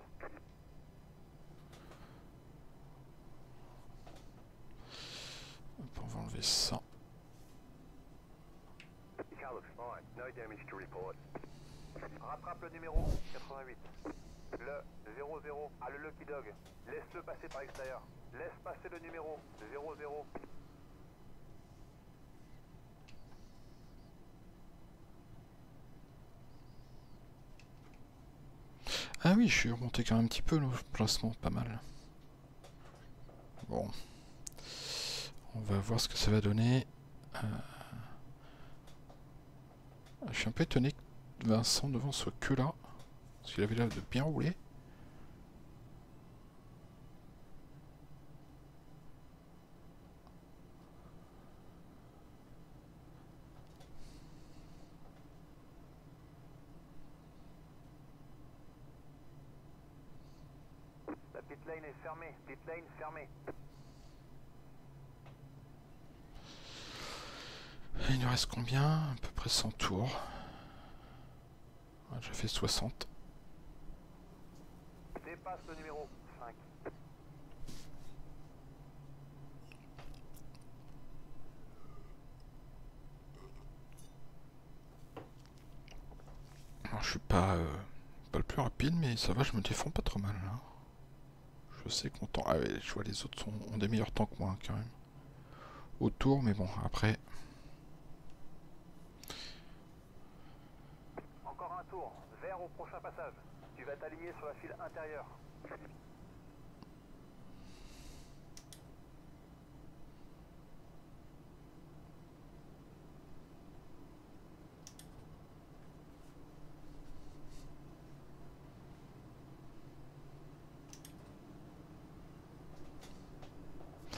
Hop, on va enlever ça. Rattrape le numéro 88. Le 00 a le Lucky Dog. Laisse-le passer par l'extérieur. Laisse passer le numéro 00. Ah oui, je suis remonté quand même un petit peu le placement, pas mal. Bon. On va voir ce que ça va donner. Je suis un peu étonné que Vincent devant soit que là. Parce qu'il avait l'air de bien rouler. La pit lane est fermée. Pit lane fermée. Et il nous reste combien? À peu près 100 tours. Ouais, j'ai fait 60. Dépasse le numéro 5. Alors, je suis pas le plus rapide, mais ça va, je me défends pas trop mal là. Je sais que mon temps... Ah ouais, je vois les autres ont des meilleurs temps que moi quand même. Au tour, mais bon, après... Encore un tour. Vert au prochain passage. Tu vas t'aligner sur la file intérieure.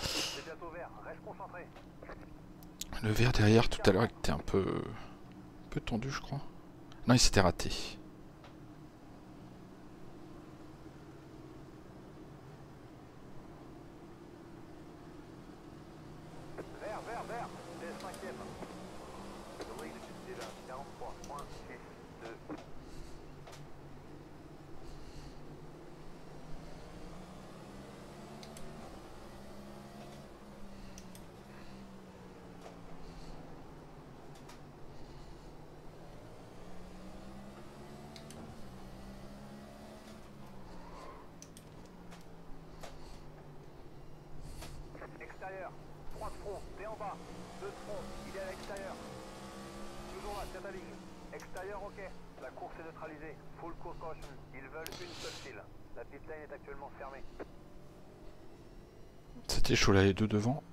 C'est bientôt vert. Reste concentré. Le vert derrière tout à l'heure était un peu tendu, je crois. Non, il s'était raté. Vert, vert, vert. C'est 5ème. Le lead est déjà 43.62. Extérieur. 3 de front. T'es en bas. 2 de front. Il est à l'extérieur. Toujours là, tiens ta ligne. Extérieur, ok. La course est neutralisée. Full course caution. Ils veulent une seule file. La pit lane est actuellement fermée. C'était chaud là, les deux devant.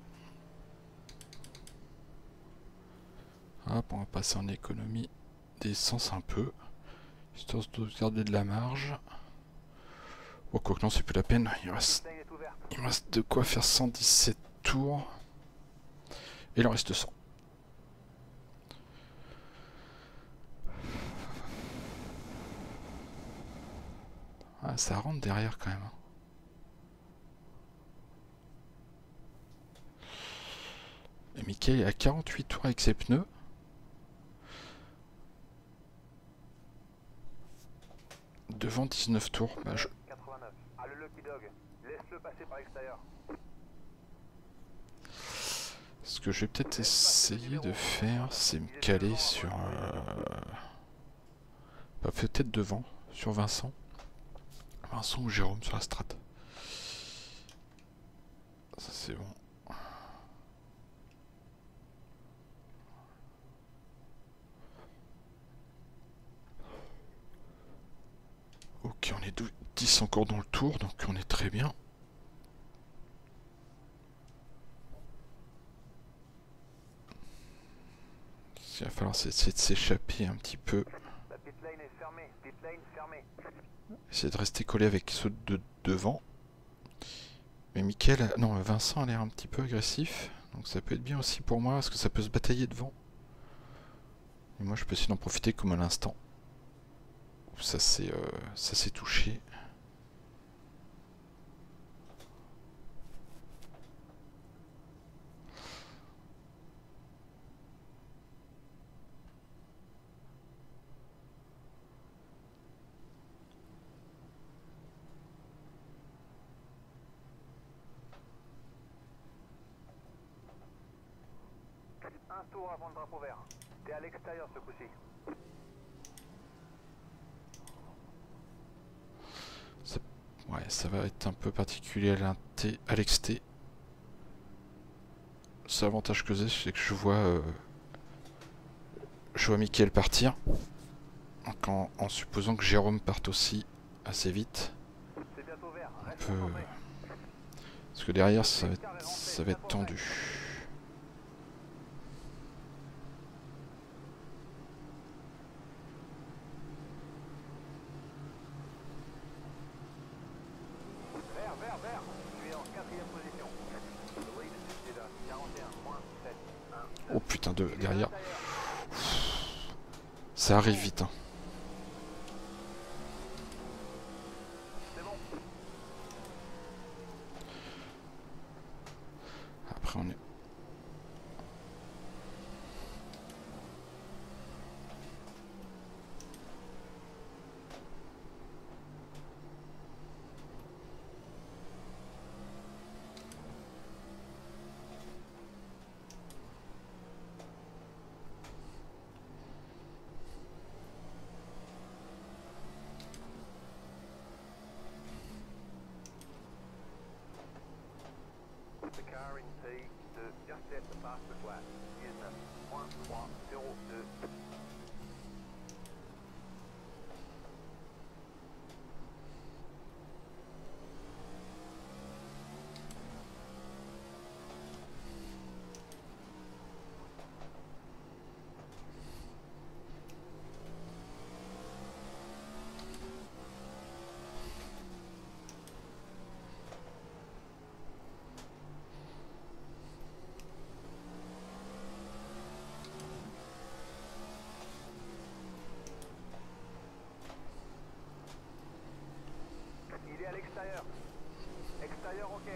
Hop, on va passer en économie d'essence un peu. Histoire de garder de la marge. Bon, quoi que non, c'est plus la peine. Il me reste de quoi faire 117 tours. Et il en reste 100. Ah, ça rentre derrière quand même. Et Michael est à 48 tours avec ses pneus. Devant 19 tours. Bah, 89. Ah, le Lucky Dog. Laisse-le passer par l'extérieur. Ce que je vais peut-être essayer de faire, c'est me caler sur... bah, peut-être devant, sur Vincent. Vincent ou Jérôme sur la strat. Ça c'est bon. Ok, on est 10 encore dans le tour, donc on est très bien. Il va falloir essayer de s'échapper un petit peu. La pit lane est fermée. Pit lane fermée. Essayer de rester collé avec ceux de devant. Mais Mickaël, non, Vincent a l'air un petit peu agressif. Donc ça peut être bien aussi pour moi, parce que ça peut se batailler devant. Et moi je peux essayer d'en profiter comme à l'instant. Ça s'est touché. Un tour avant le drapeau vert. T'es à l'extérieur ce coup-ci. Ouais, ça va être un peu particulier à l'exté. C'est l'avantage que j'ai, c'est que je vois Mickaël partir. Donc en supposant que Jérôme parte aussi assez vite. C'est bientôt vert. On Reste peut... concentré. Parce que derrière ça va être tendu. Vert, vert, vert. Tu es en 4ème position. Le lead est de 41, moins 7, 1. Oh putain, derrière. Ça arrive vite, hein. C'est bon. Après on est... The car in P2 just set the fastest lap. Business 1.02. Il est à l'extérieur. Extérieur, ok.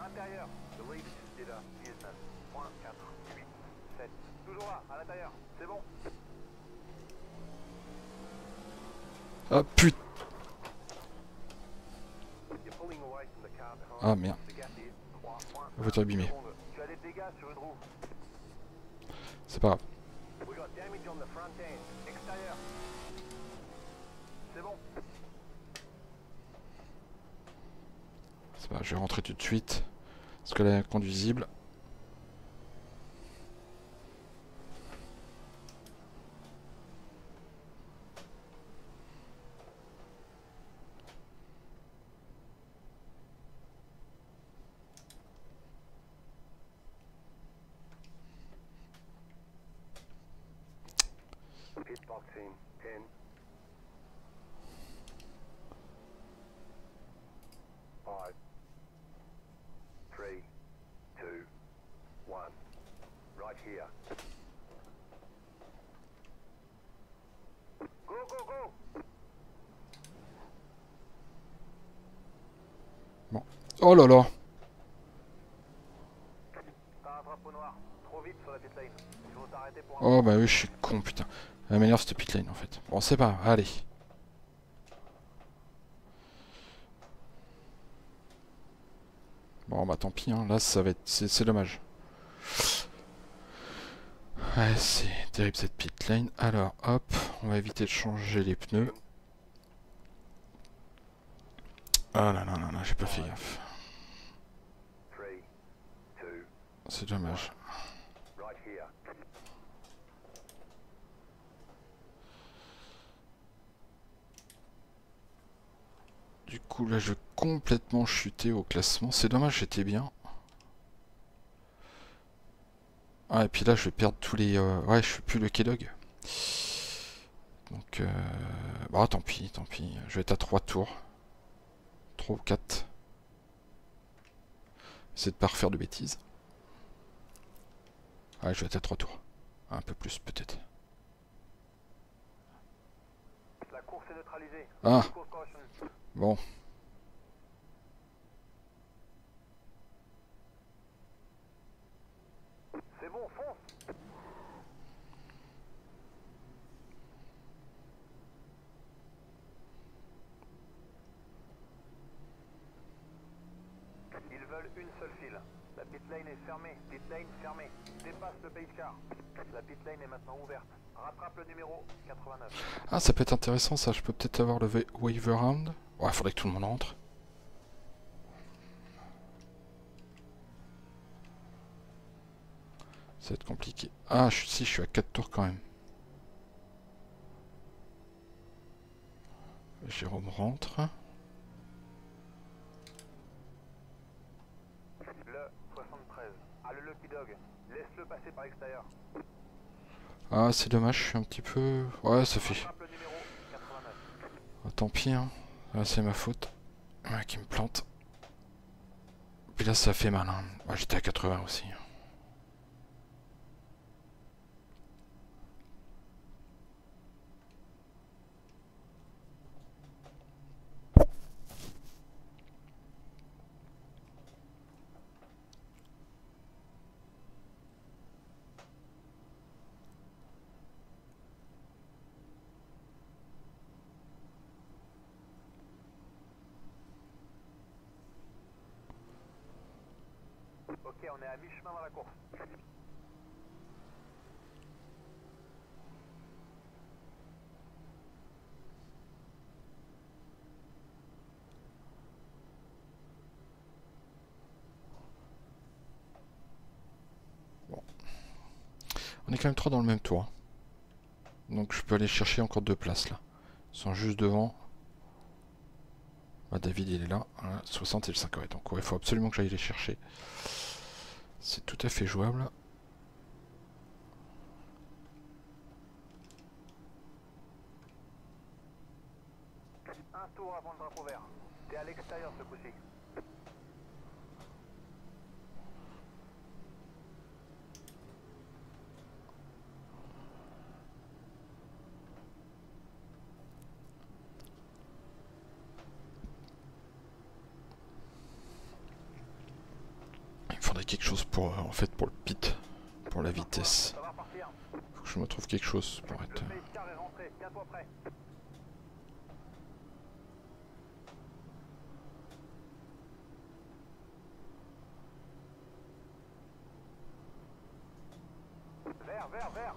Intérieur. The lead est là. Business 4, 8, 7. Toujours là, à l'intérieur. C'est bon. Ah putain. You're pulling away from the car behind. Ah merde. The gap is 3.1 La voiture abîmée. secondes. Tu as des dégâts sur une roue. C'est pas grave. We got damage on the front end. Extérieur. C'est bon. C'est pas grave, je vais rentrer tout de suite. Parce que là, elle est inconduisible. Pitbox in 10. 5, 3, 2, 1. Right here. Go, go, go! Bon. Oh là là. T'as un drapeau noir. Trop vite sur la pit lane. Il faut t'arrêter pour un Oh bah oui, je suis con, putain. Elle m'énerve cette pit lane en fait. Bon, c'est pas grave, allez. Bon bah tant pis, hein. Là ça va être... c'est dommage. Ouais, c'est terrible cette pit lane. Alors hop, on va éviter de changer les pneus. Ah là là là là, j'ai pas fait gaffe. C'est dommage. Du coup là je vais complètement chuter au classement. C'est dommage, j'étais bien. Ah et puis là je vais perdre tous les... Ouais, je suis plus le K-Dog. Donc... Bah tant pis, tant pis. Je vais être à 3 tours. 3 ou 4. Essayer de pas refaire de bêtises. Ouais, je vais être à 3 tours. Un peu plus peut-être. La course est neutralisée. Ah bon. C'est bon, fonce. Ils veulent une seule file. La pit lane est fermée. Pit lane fermée. Dépasse le pace car. La pit lane est maintenant ouverte. Rattrape le numéro 89. Ah, ça peut être intéressant ça. Je peux peut-être avoir le wave round. Ouais, faudrait que tout le monde rentre. Ça va être compliqué. Ah, si, je suis à 4 tours quand même. Jérôme rentre. Le 73. Ah, le Lucky Dog. Laisse-le passer par l'extérieur. Ah, c'est dommage, je suis un petit peu... Ouais, ça fait... Rattrape le numéro 89. Ah, tant pis, hein. Ah, c'est ma faute. Ouais, qui me plante. Puis là, ça fait mal, hein. Ouais, j'étais à 80 aussi. Ok, on est à mi-chemin dans la course. On est quand même 3 dans le même tour. Donc je peux aller chercher encore 2 places là. Ils sont juste devant. Ah, David il est là. Voilà, 60 et le 5. Ouais, donc il faut absolument que j'aille les chercher. C'est tout à fait jouable. Un tour avant le drapeau vert. T'es à l'extérieur ce coup-ci. Il me faudrait quelque chose pour, en fait, pour le pit. Pour la vitesse. Ça va repartir. Faut que je me trouve quelque chose pour être... Le pace car est rentré. Tiens-toi prêt. Vert, vert, vert.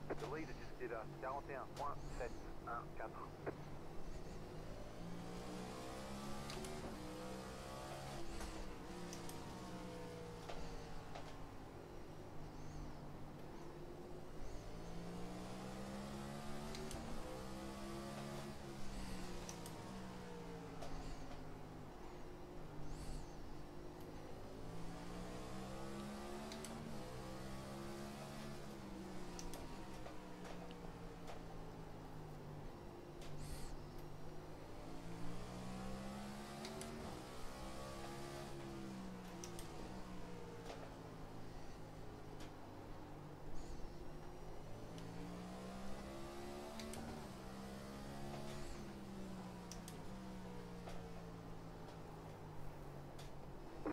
Le lead est disputé là. 41.714.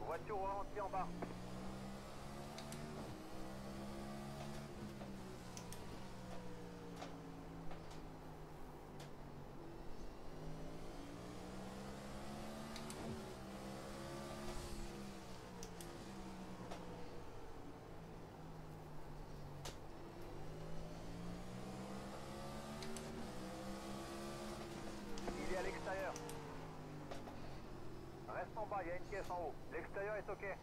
Voiture au ralenti en bas. caisse en haut. L'extérieur est ok.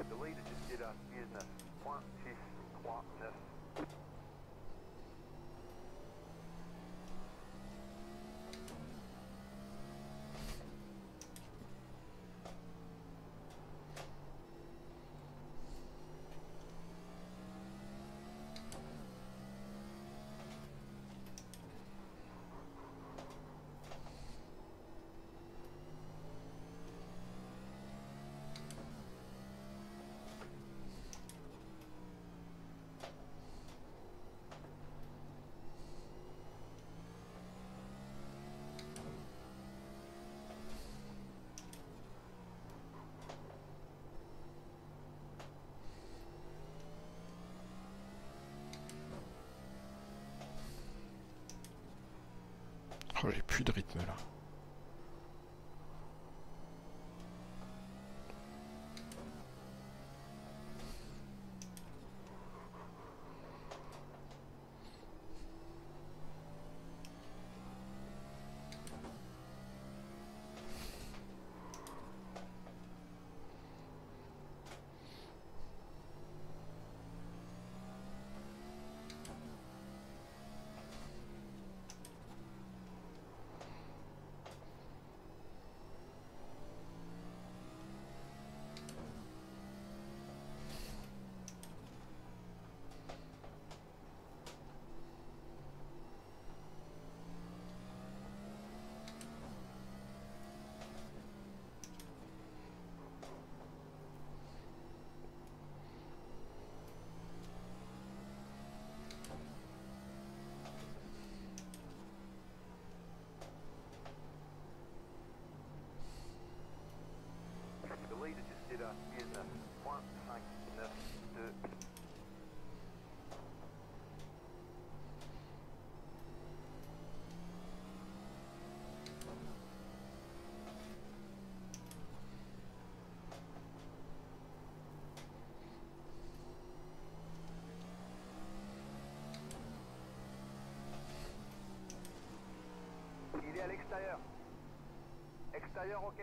The leader just did a business. 1,639. Oh, j'ai plus de rythme là. The leader just did a business. 1,592. Il est à l'extérieur. Extérieur, ok.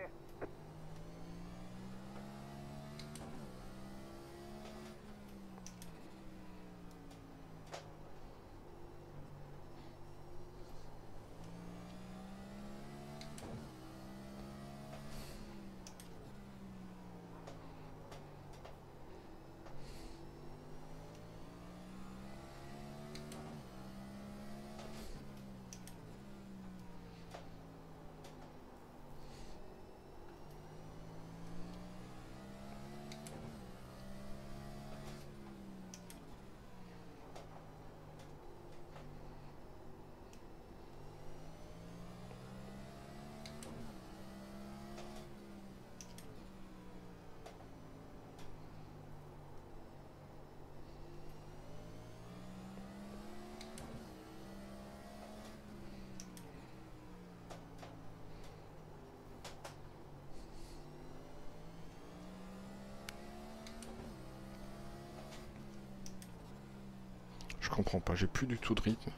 Je comprends pas, j'ai plus du tout de rythme.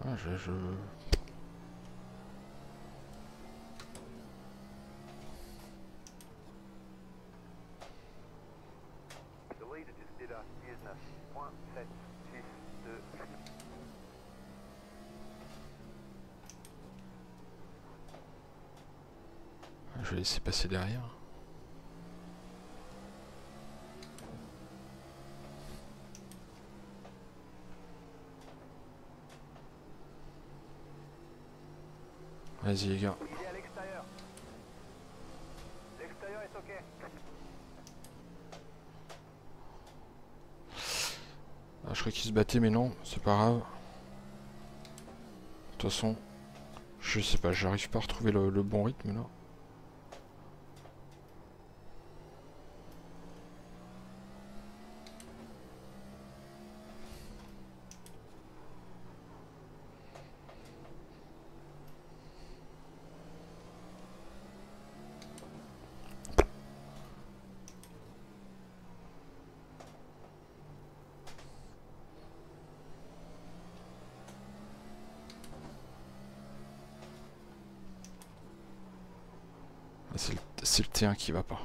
Ah, je... The leader just did a business. 1,762. Je vais laisser passer derrière. Vas-y les gars. Il est à l'extérieur. L'extérieur est ok. Ah, je croyais qu'il se battait, mais non, c'est pas grave. De toute façon, je sais pas, j'arrive pas à retrouver le bon rythme là. Ah, c'est le T1 qui va pas.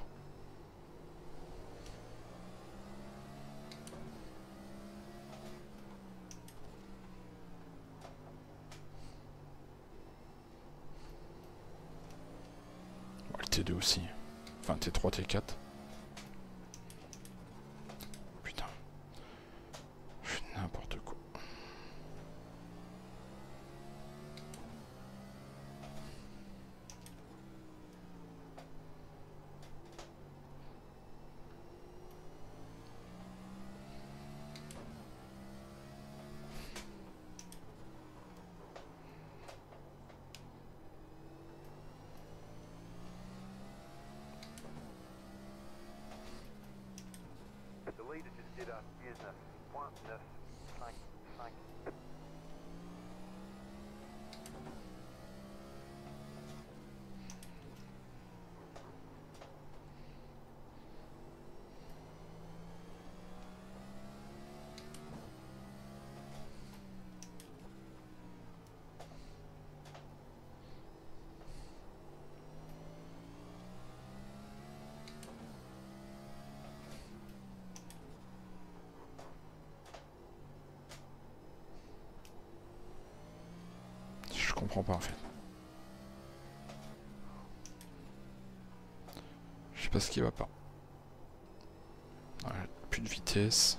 Bon, le T2 aussi. Enfin, T3, T4. Putain. Je fais n'importe quoi. The leader just did a business. 0.955. Je comprends pas en fait. Je sais pas ce qui va pas. Ouais, plus de vitesse.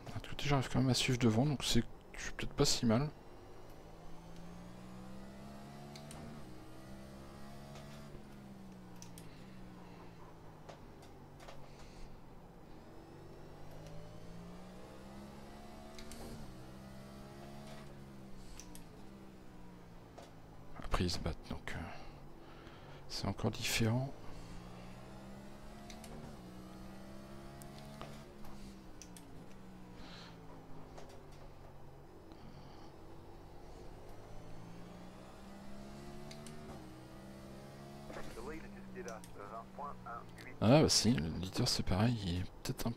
De l'autre côté, j'arrive quand même à suivre devant, donc c'est peut-être pas si mal. Après ils se battent, donc c'est encore différent. The leader just did a 20.18. Ah bah si, le leader c'est pareil, il est peut-être un...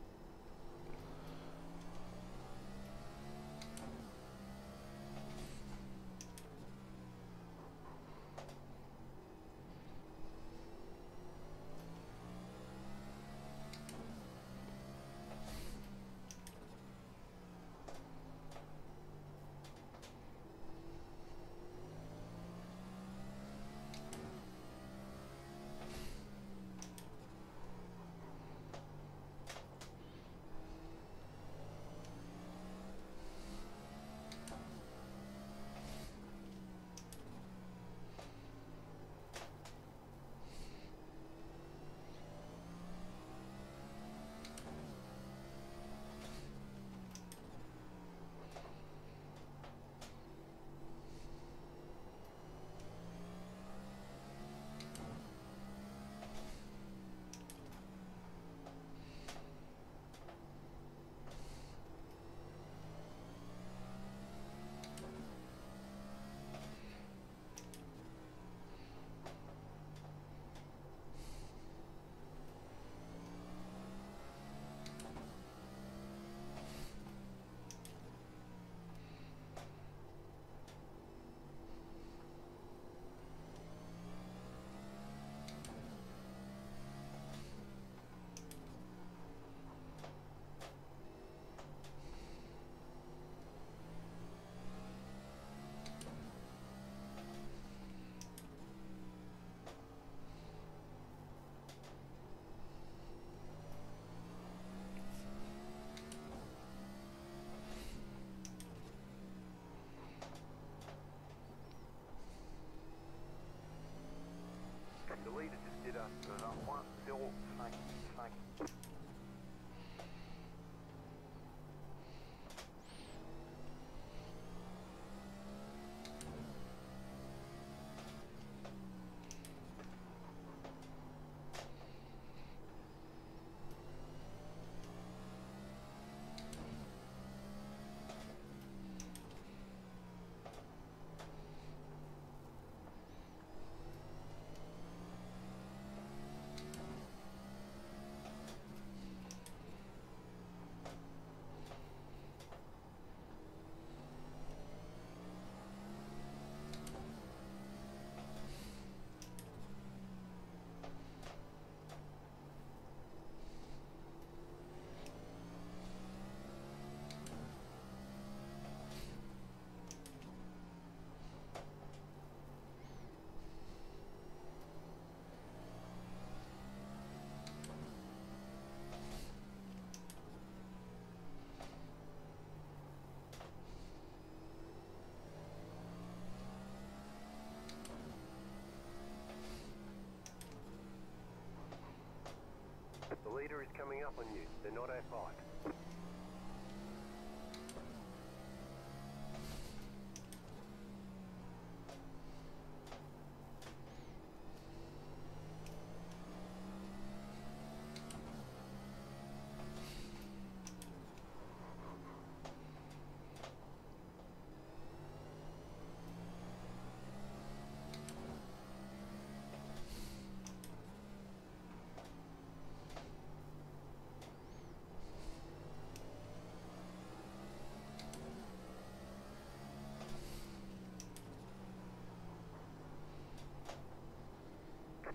is coming up on you. They're not our fight.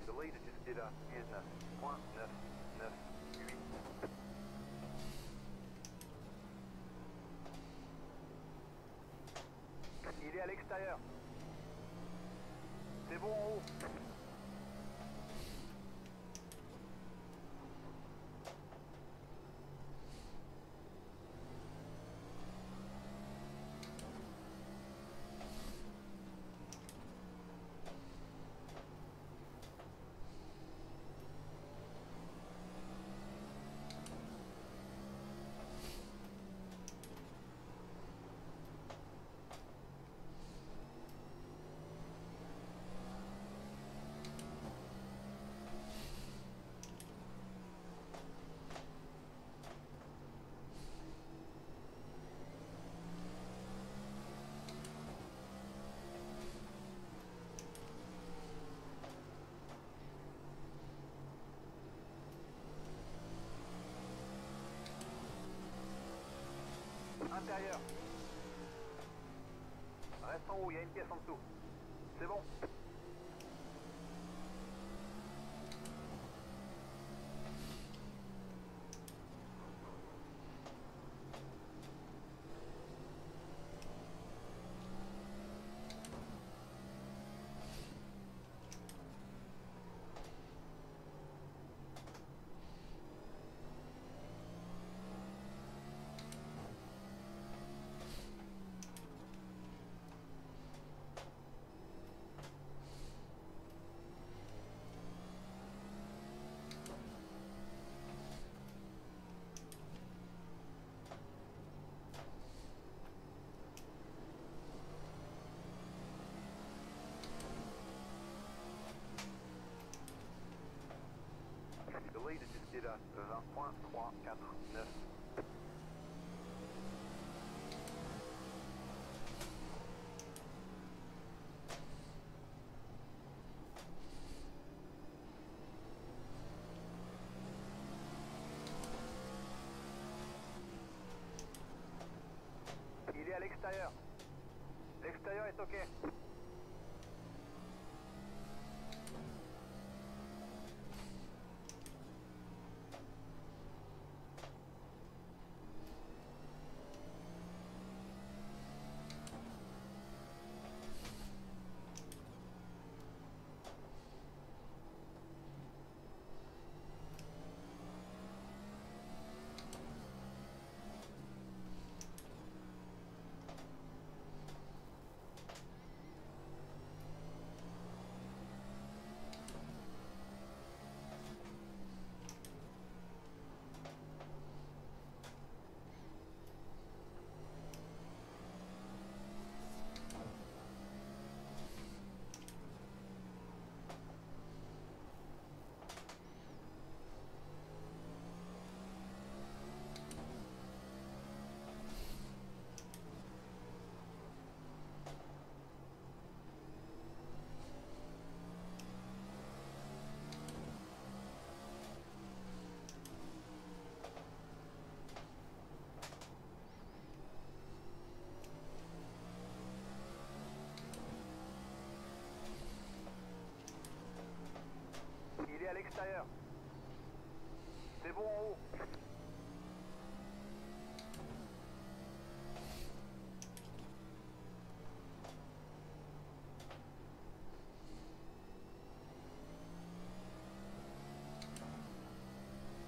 The leader just did a business. 1-9-9-8. Il est à l'extérieur. C'est bon en haut. Intérieur. Reste en haut, il y a une pièce en dessous. C'est bon. The leader just did a 20.349. Il est à l'extérieur. L'extérieur est OK. Il est à l'extérieur. C'est bon en haut.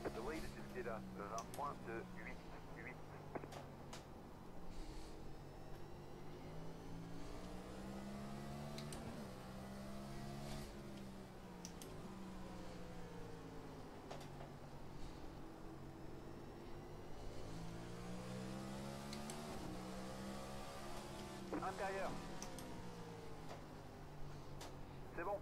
The leader just did a 20.288. Intérieur. C'est bon.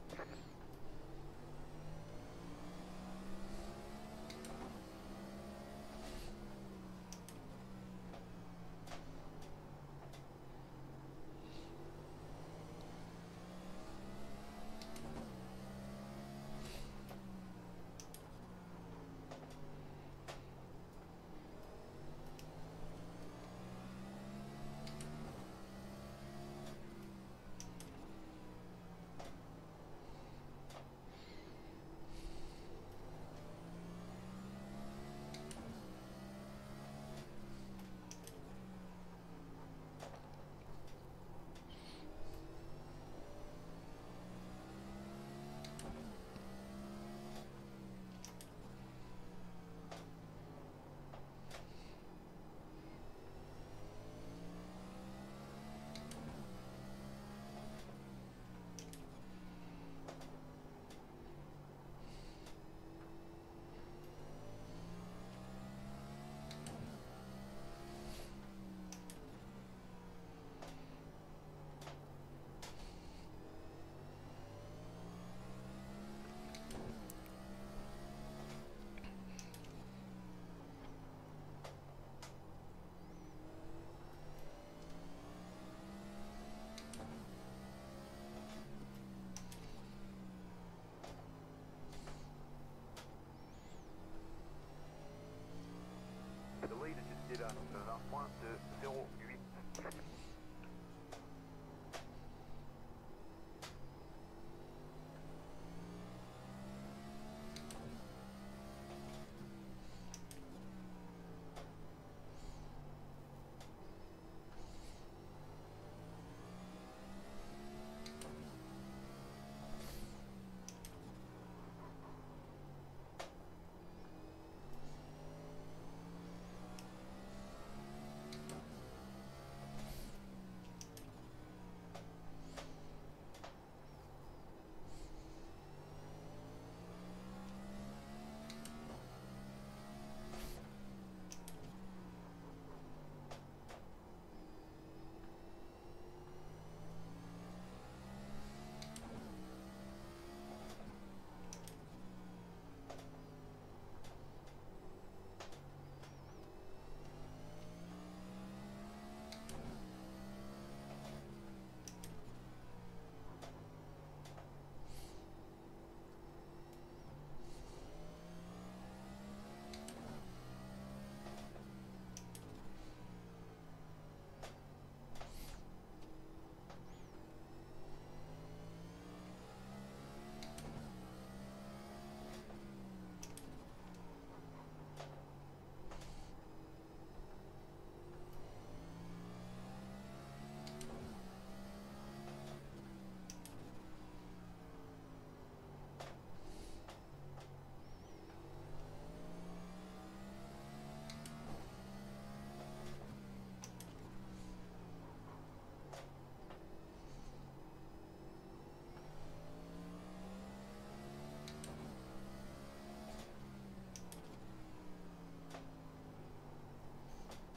The lead est décidé là, 20 points de 0,8.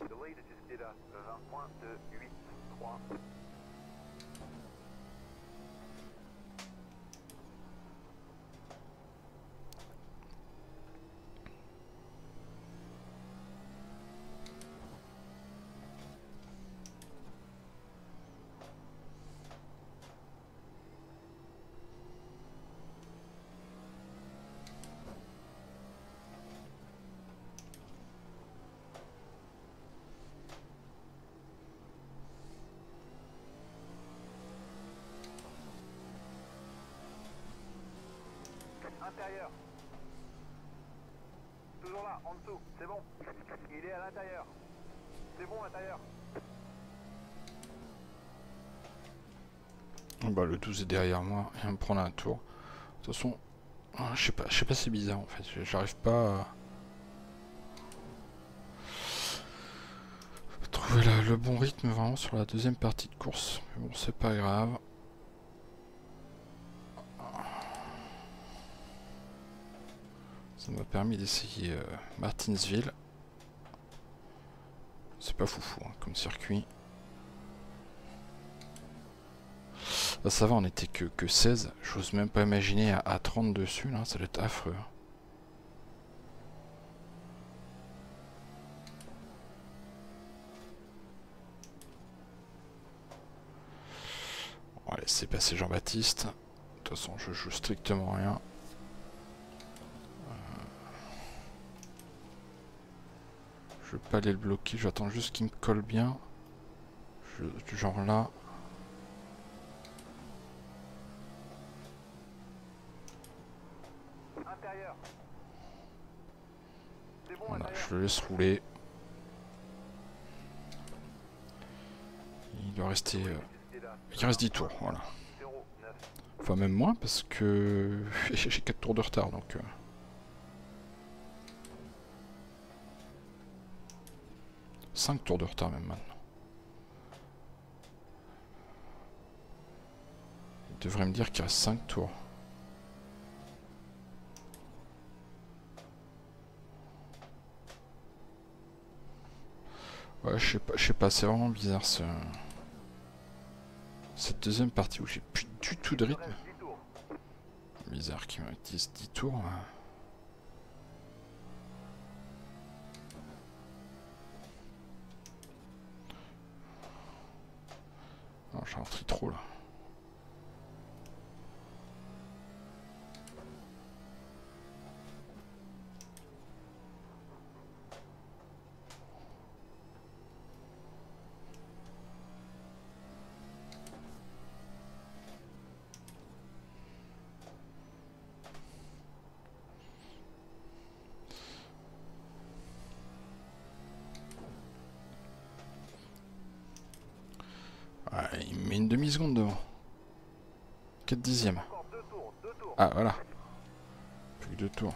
The lead est décidé là, 20 points de 8, 3. Intérieur. Toujours là, en dessous, c'est bon. Il est à l'intérieur. C'est bon, intérieur. Bah, le 12 est derrière moi, il va me prendre un tour. De toute façon, je sais pas, c'est bizarre en fait. J'arrive pas à trouver le bon rythme vraiment sur la deuxième partie de course. Mais bon, c'est pas grave. Ça m'a permis d'essayer Martinsville. C'est pas foufou hein, comme circuit. Là, ça va, on était que 16. J'ose même pas imaginer à 30 dessus, là, ça doit être affreux. On va laisser passer Jean-Baptiste. De toute façon, je joue strictement rien. Je veux pas aller le bloquer, j'attends juste qu'il me colle bien. Genre là. Intérieur. C'est bon, Voilà, intérieur. je le laisse rouler. Il doit rester... il reste 10 tours, voilà. 0, 9. Enfin même moins parce que j'ai 4 tours de retard donc... 5 tours de retard même maintenant. Il devrait me dire qu'il reste 5 tours. Ouais, je sais pas, c'est vraiment bizarre cette deuxième partie où j'ai plus du tout de rythme. Reste 10 tours. Bizarre qu'il me dise 10 tours. Non, j'ai un tri trop là. Ouais, il me met une demi-seconde devant. 4 dixièmes. Encore 2 tours, 2 tours. Ah voilà. Plus que 2 tours.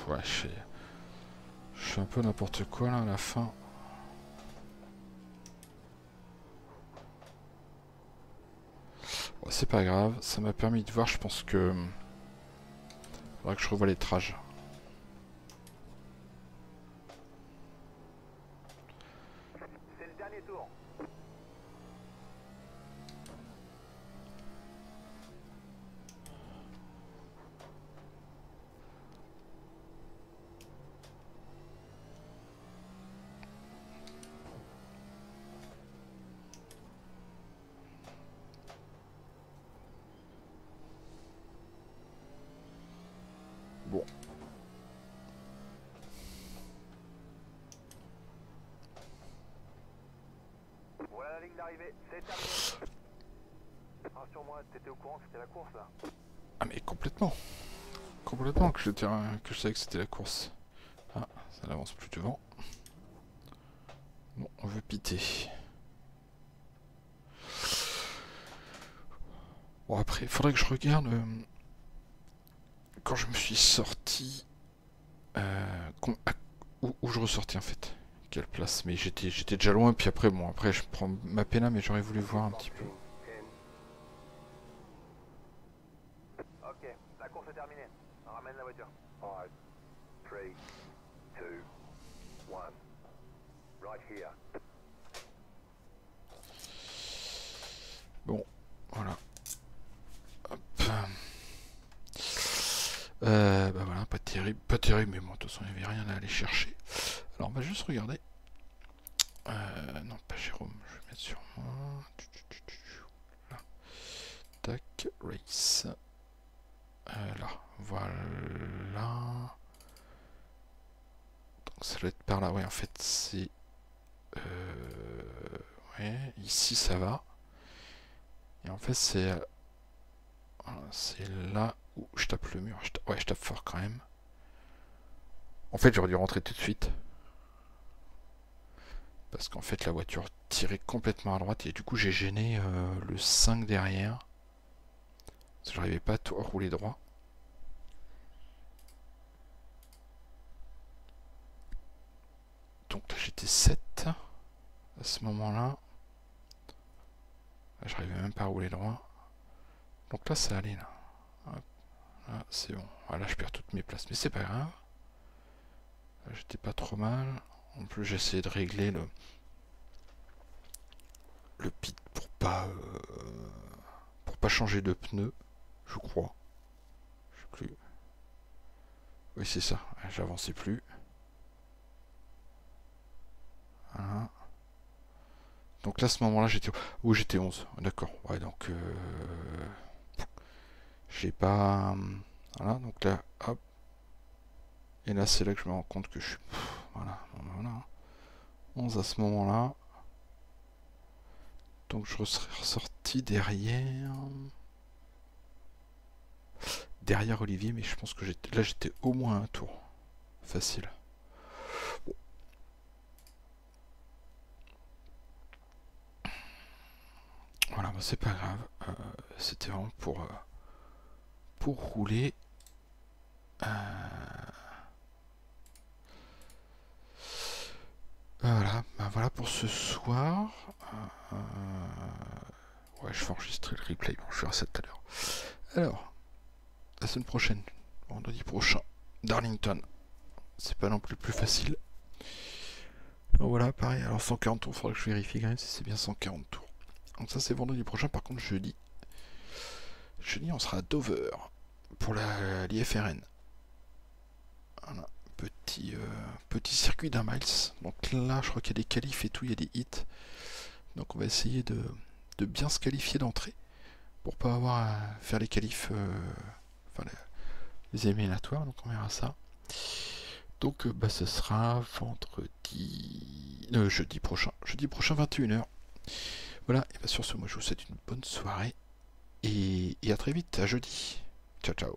Ouais, je fais un peu n'importe quoi là à la fin. Bon, c'est pas grave, ça m'a permis de voir, je pense que... faudra que je revoie les trages. C'est le dernier tour. Bon. Voilà la ligne d'arrivée, c'est terminé. Rassure-moi, t'étais au courant que c'était la course là. Ah mais complètement. Complètement que je savais que c'était la course. Ah, ça n'avance plus devant. Bon, on veut piter. Bon après, il faudrait que je regarde quand je me suis sorti où je ressortais en fait. Quelle place. Mais j'étais déjà loin, puis après, bon, après je prends ma peine, mais j'aurais voulu voir un petit peu. Ok, la course est terminée. Ramène la voiture. 5, 3, 2, 1. Right here. Bon, voilà. Hop. Bah voilà, pas terrible, mais bon, de toute façon, il n'y avait rien à aller chercher. Alors, on va juste regarder. Non, pas Jérôme, je vais mettre sur moi. Là. Tac, race. Là, voilà. Donc, ça doit être par là. Ouais, en fait, c'est... ouais, ici, ça va. Et en fait, c'est là où je tape le mur. Ouais, je tape fort quand même. En fait, j'aurais dû rentrer tout de suite. Parce qu'en fait, la voiture tirait complètement à droite. Et du coup, j'ai gêné le 5 derrière. Parce que j'arrivais pas à rouler droit. Donc là, j'étais 7 à ce moment-là. J'arrivais même pas à rouler droit. Donc là, ça allait là. Hop. Là, c'est bon. Voilà, je perds toutes mes places. Mais c'est pas grave. J'étais pas trop mal. En plus, j'ai essayé de régler le pit pour pas changer de pneu, je crois. Je sais plus. Oui, c'est ça. J'avançais plus. Voilà. Donc là, à ce moment-là, j'étais... Où j'étais 11. D'accord. Ouais, donc... j'ai pas... Voilà, donc là, hop. Et là, c'est là que je me rends compte que je suis... Voilà, voilà. 11 à ce moment-là. Donc je serais ressorti derrière Olivier, mais je pense que là j'étais au moins un tour. Facile. Bon. Voilà, bah c'est pas grave. C'était vraiment pour rouler. Voilà, bah voilà pour ce soir. Ouais, je vais enregistrer le replay. Bon, je verrai ça tout à l'heure. Alors, la semaine prochaine, vendredi prochain, Darlington. C'est pas non plus facile. Donc voilà, pareil. Alors 140 tours, il faudra que je vérifie quand même si c'est bien 140 tours. Donc ça c'est vendredi prochain. Par contre jeudi, on sera à Dover pour l'IFRN. Voilà, petit circuit d'un miles. Donc là, je crois qu'il y a des qualifs et tout, il y a des hits. Donc on va essayer de bien se qualifier d'entrée pour pas avoir à faire les qualifs, enfin les éliminatoires. Donc on verra ça. Donc bah ce sera jeudi prochain 21h. Voilà, et bien sur ce, moi je vous souhaite une bonne soirée et à très vite, à jeudi. Ciao ciao.